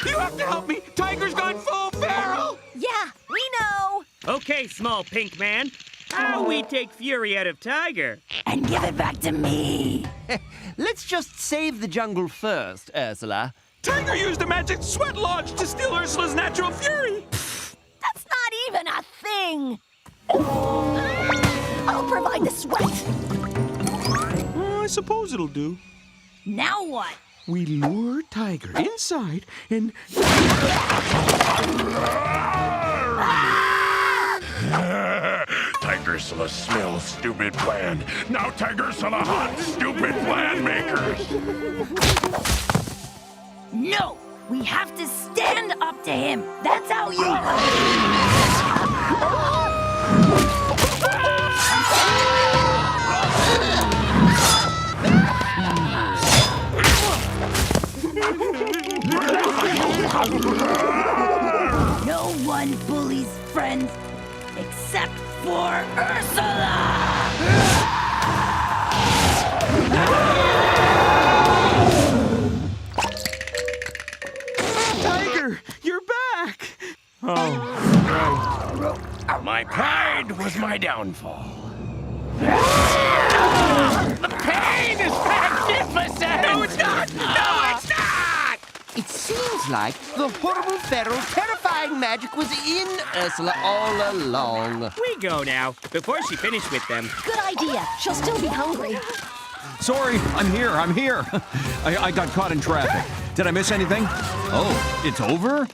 You have to help me! Tiger's gone full feral! Yeah, we know. Okay, small pink man. How we take fury out of Tiger? And give it back to me. Let's just save the jungle first, Ursula. Tiger used a magic sweat launch to steal Ursula's natural fury! That's not even a thing. I'll provide the sweat. I suppose it'll do. Now what? We lure Tiger inside and... Tigersula smells stupid plan. Now Tigersula hot stupid plan makers. No! We have to stand up to him. That's how you... No one bullies friends except for Ursula! Tiger! Beaver, you're back! My pride was my downfall. The pain is magnificent! No, it's not! No, it's not! It seems like the horrible, feral, terrifying magic was in Ursula all along. We go now, before she finished with them. Good idea. She'll still be hungry. Sorry, I'm here. I got caught in traffic. Did I miss anything? Oh, it's over?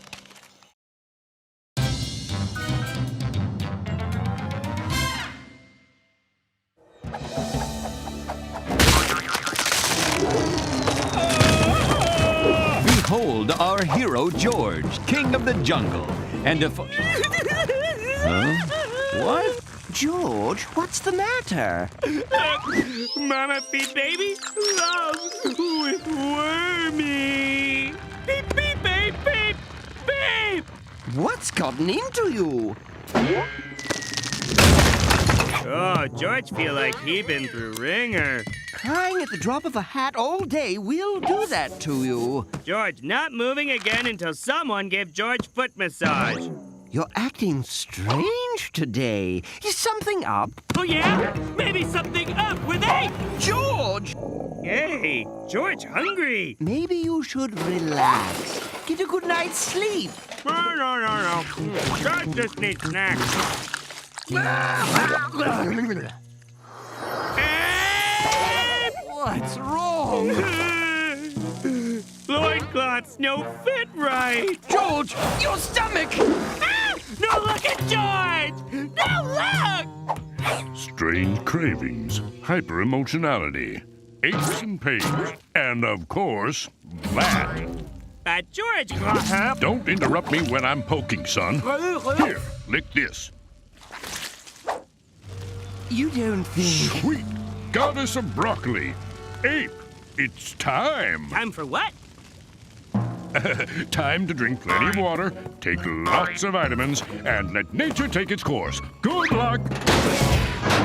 Behold our hero George, king of the jungle, and if... Huh? What? George, what's the matter? Mama feed baby loves with wormy. Beep, beep, beep, beep, beep. What's gotten into you? Oh, George feel like he been through ringer. Crying at the drop of a hat all day will do that to you. George not moving again until someone give George foot massage. You're acting strange today. Is something up? Oh, yeah? Maybe something up with Ape! George! Hey, George hungry. Maybe you should relax. Get a good night's sleep. No. George just needs snacks. What's wrong? Loincloths no fit right. George, your stomach! No, look at George! No, look! Strange cravings, hyper-emotionality, aches and pains, and of course, that. George... Don't interrupt me when I'm poking, son. Here, lick this. You don't think... Sweet goddess of broccoli. Ape, it's time. Time for what? Time to drink plenty of water, take lots of vitamins, and let nature take its course. Good luck!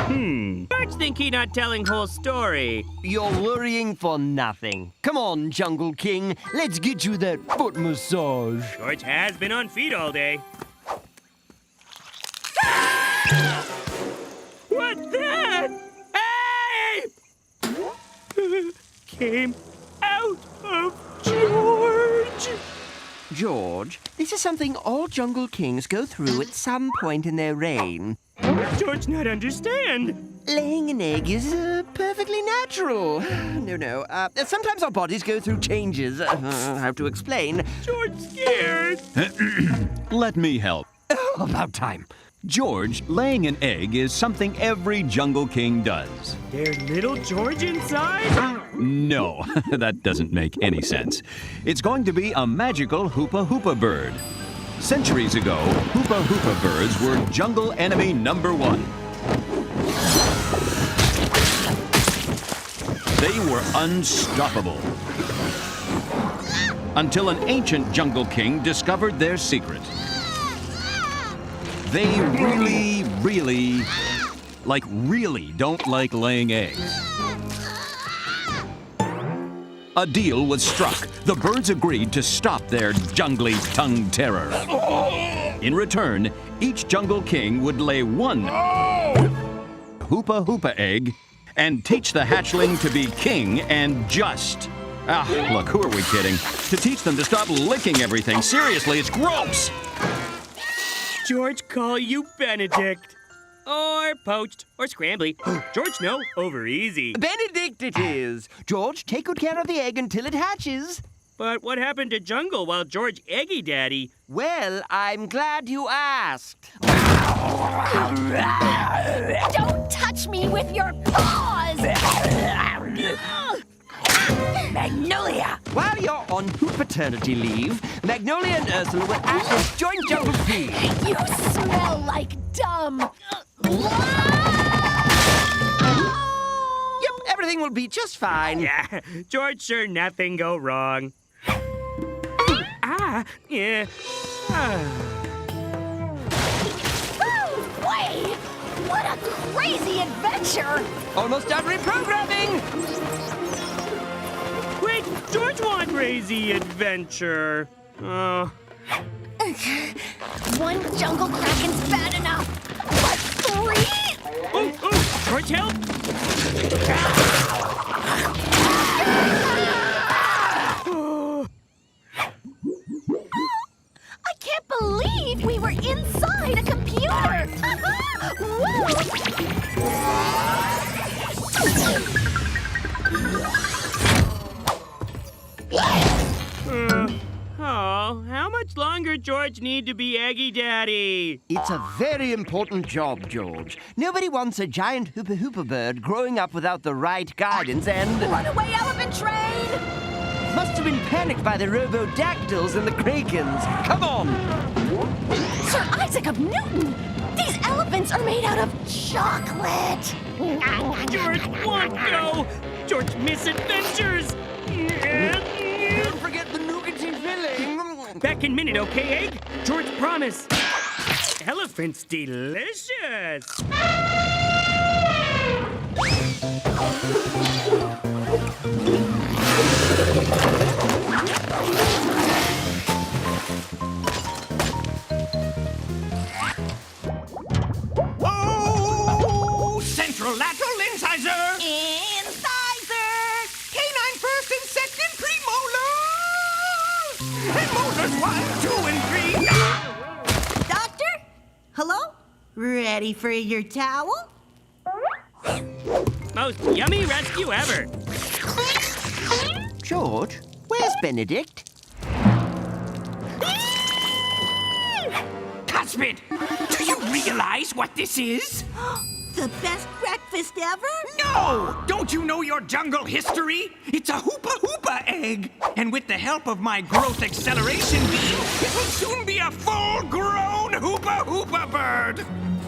George think he not telling whole story. You're worrying for nothing. Come on, Jungle King. Let's get you that foot massage. George has been on feet all day. What's that? Ape! Came out of George. George, this is something all Jungle Kings go through at some point in their reign. George not understand. Laying an egg is perfectly natural. No. Sometimes our bodies go through changes. How to explain? George scared. Let me help. Oh, about time. George, laying an egg is something every Jungle King does. There's little George inside? No, that doesn't make any sense. It's going to be a magical hoopa hoopa bird. Centuries ago, hoopa hoopa birds were jungle enemy #1. They were unstoppable. Until an ancient jungle king discovered their secret. They really don't like laying eggs. A deal was struck. The birds agreed to stop their jungly tongue terror. In return, each jungle king would lay one hoopa hoopa egg and teach the hatchling to be king and just. Look, who are we kidding? To teach them to stop licking everything. Seriously, it's gross! George call you Benedict. Or poached, or scrambly. George no, over easy. Benedict it is. George, take good care of the egg until it hatches. But what happened to Jungle while George eggy daddy? Well, I'm glad you asked. Don't touch me with your paws! Magnolia! While you're on paternity leave, Magnolia and Ursula will act as joint jungle feed. You smell like dumb. Yep, everything will be just fine. Yeah, George sure nothing go wrong. Yeah. Wait! What a crazy adventure! Almost done reprogramming! Wait, George want crazy adventure. Oh, One jungle kraken's bad enough. But 3? Oh, George, help! I can't believe we were inside a computer. How much longer George need to be Eggy Daddy? It's a very important job, George. Nobody wants a giant hoopa bird growing up without the right guidance and... Runaway elephant train! Must have been panicked by the robodactyls and the krakens. Come on! Sir Isaac of Newton! These elephants are made out of chocolate! George won't go! George misadventures! Don't forget the nougaty filling! Back in minute, okay, Egg? George promise! Elephant's delicious! Oh! Central lateral incisor! Incisor! Canine first and second premolar! And molars 1, 2, and 3. Doctor? Hello? Ready for your towel? Most yummy rescue ever! George, where's Benedict? Cuspid, do you realize what this is? The best breakfast ever? No! Don't you know your jungle history? It's a hoopa egg. And with the help of my growth acceleration beam, it will soon be a full-grown hoopa bird.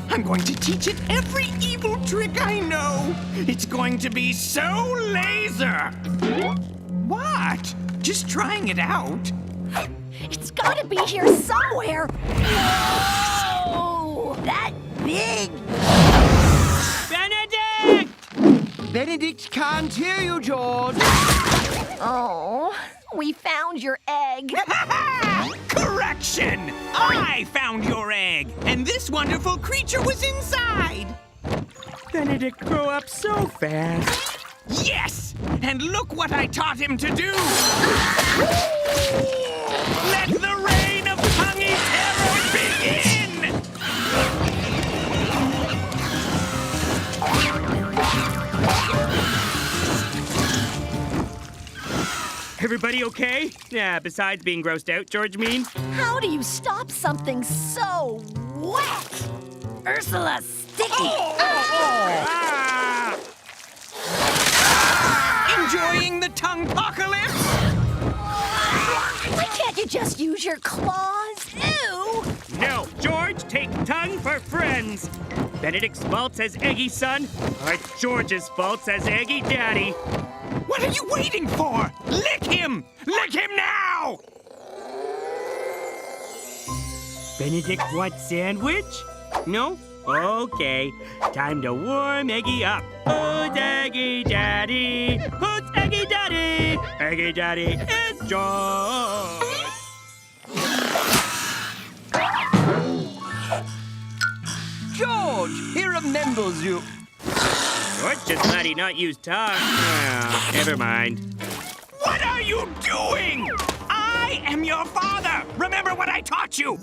I'm going to teach it every evil trick I know. It's going to be so laser. What? Just trying it out. It's gotta be here somewhere! Whoa! That big! Benedict! Benedict can't hear you, George! Oh, we found your egg. Correction! I found your egg, and this wonderful creature was inside. Benedict grew up so fast. Yes! And look what I taught him to do! Let the reign of tonguey terror begin! Everybody okay? Yeah, besides being grossed out, George means. How do you stop something so wet? Ursula, sticky! Ah! Enjoying the tongue-pocalypse? Why can't you just use your claws? Ew! No, George, take tongue for friends. Benedict's fault says Eggy son, or it's George's fault says Eggy daddy. What are you waiting for? Lick him! Lick him now! Benedict wants sandwich? No? Okay. Time to warm Eggy up. Who's Eggy Daddy? Who's Eggy Daddy? Eggy Daddy is George. George, he remembers you. George just glad he not used tongue. Oh, never mind. What are you doing? I am your father! Remember what I taught you!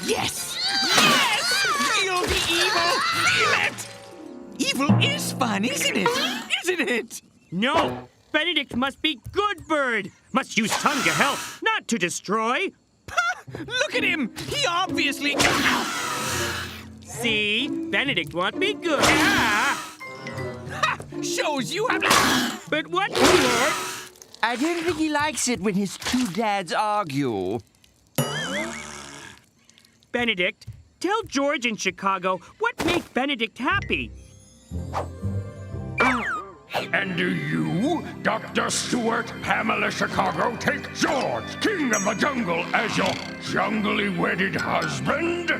Yes! Yes! Feel the evil! Feel it! Evil is fun, isn't it? Isn't it? No! Benedict must be good bird. Must use tongue to help, not to destroy. Look at him! He obviously... See? Benedict won't be good. Ah! Ha! Shows you have... But what, Lord? I don't think he likes it when his two dads argue. Benedict, tell George in Chicago what makes Benedict happy. And do you, Dr. Stewart, Pamela Chicago, take George, King of the Jungle, as your jungly wedded husband?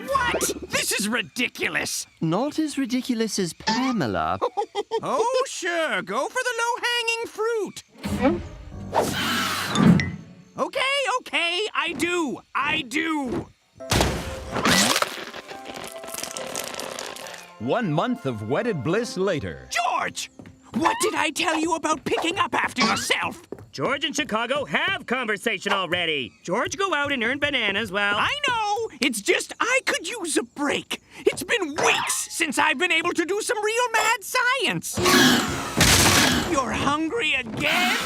What? This is ridiculous. Not as ridiculous as Pamela. Oh, sure. Go for the low-hanging fruit. I do? 1 month of wedded bliss later. George! What did I tell you about picking up after yourself? George and Chicago have conversation already. George, go out and earn bananas while... I know! It's just I could use a break. It's been weeks since I've been able to do some real mad science. You're hungry again?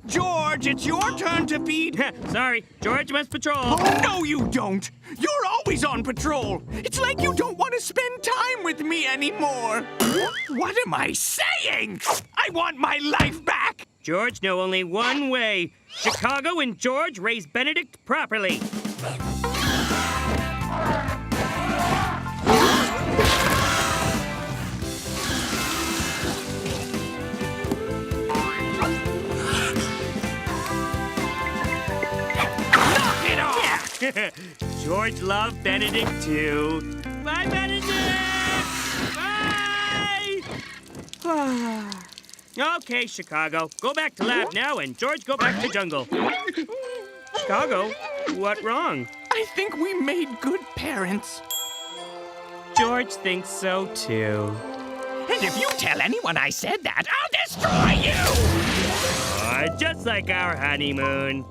George, it's your turn to feed. Sorry, George must patrol. Oh, no, you don't. You're always on patrol. It's like you don't want to spend time with me anymore. What am I saying? I want my life back. George, know only one way. Chicago and George raise Benedict properly. George loved Benedict too. Bye, Benedict! Bye! Okay, Chicago. Go back to lab now, and George, go back to jungle. Chicago, what wrong? I think we made good parents. George thinks so too. And if you tell anyone I said that, I'll destroy you! Just like our honeymoon.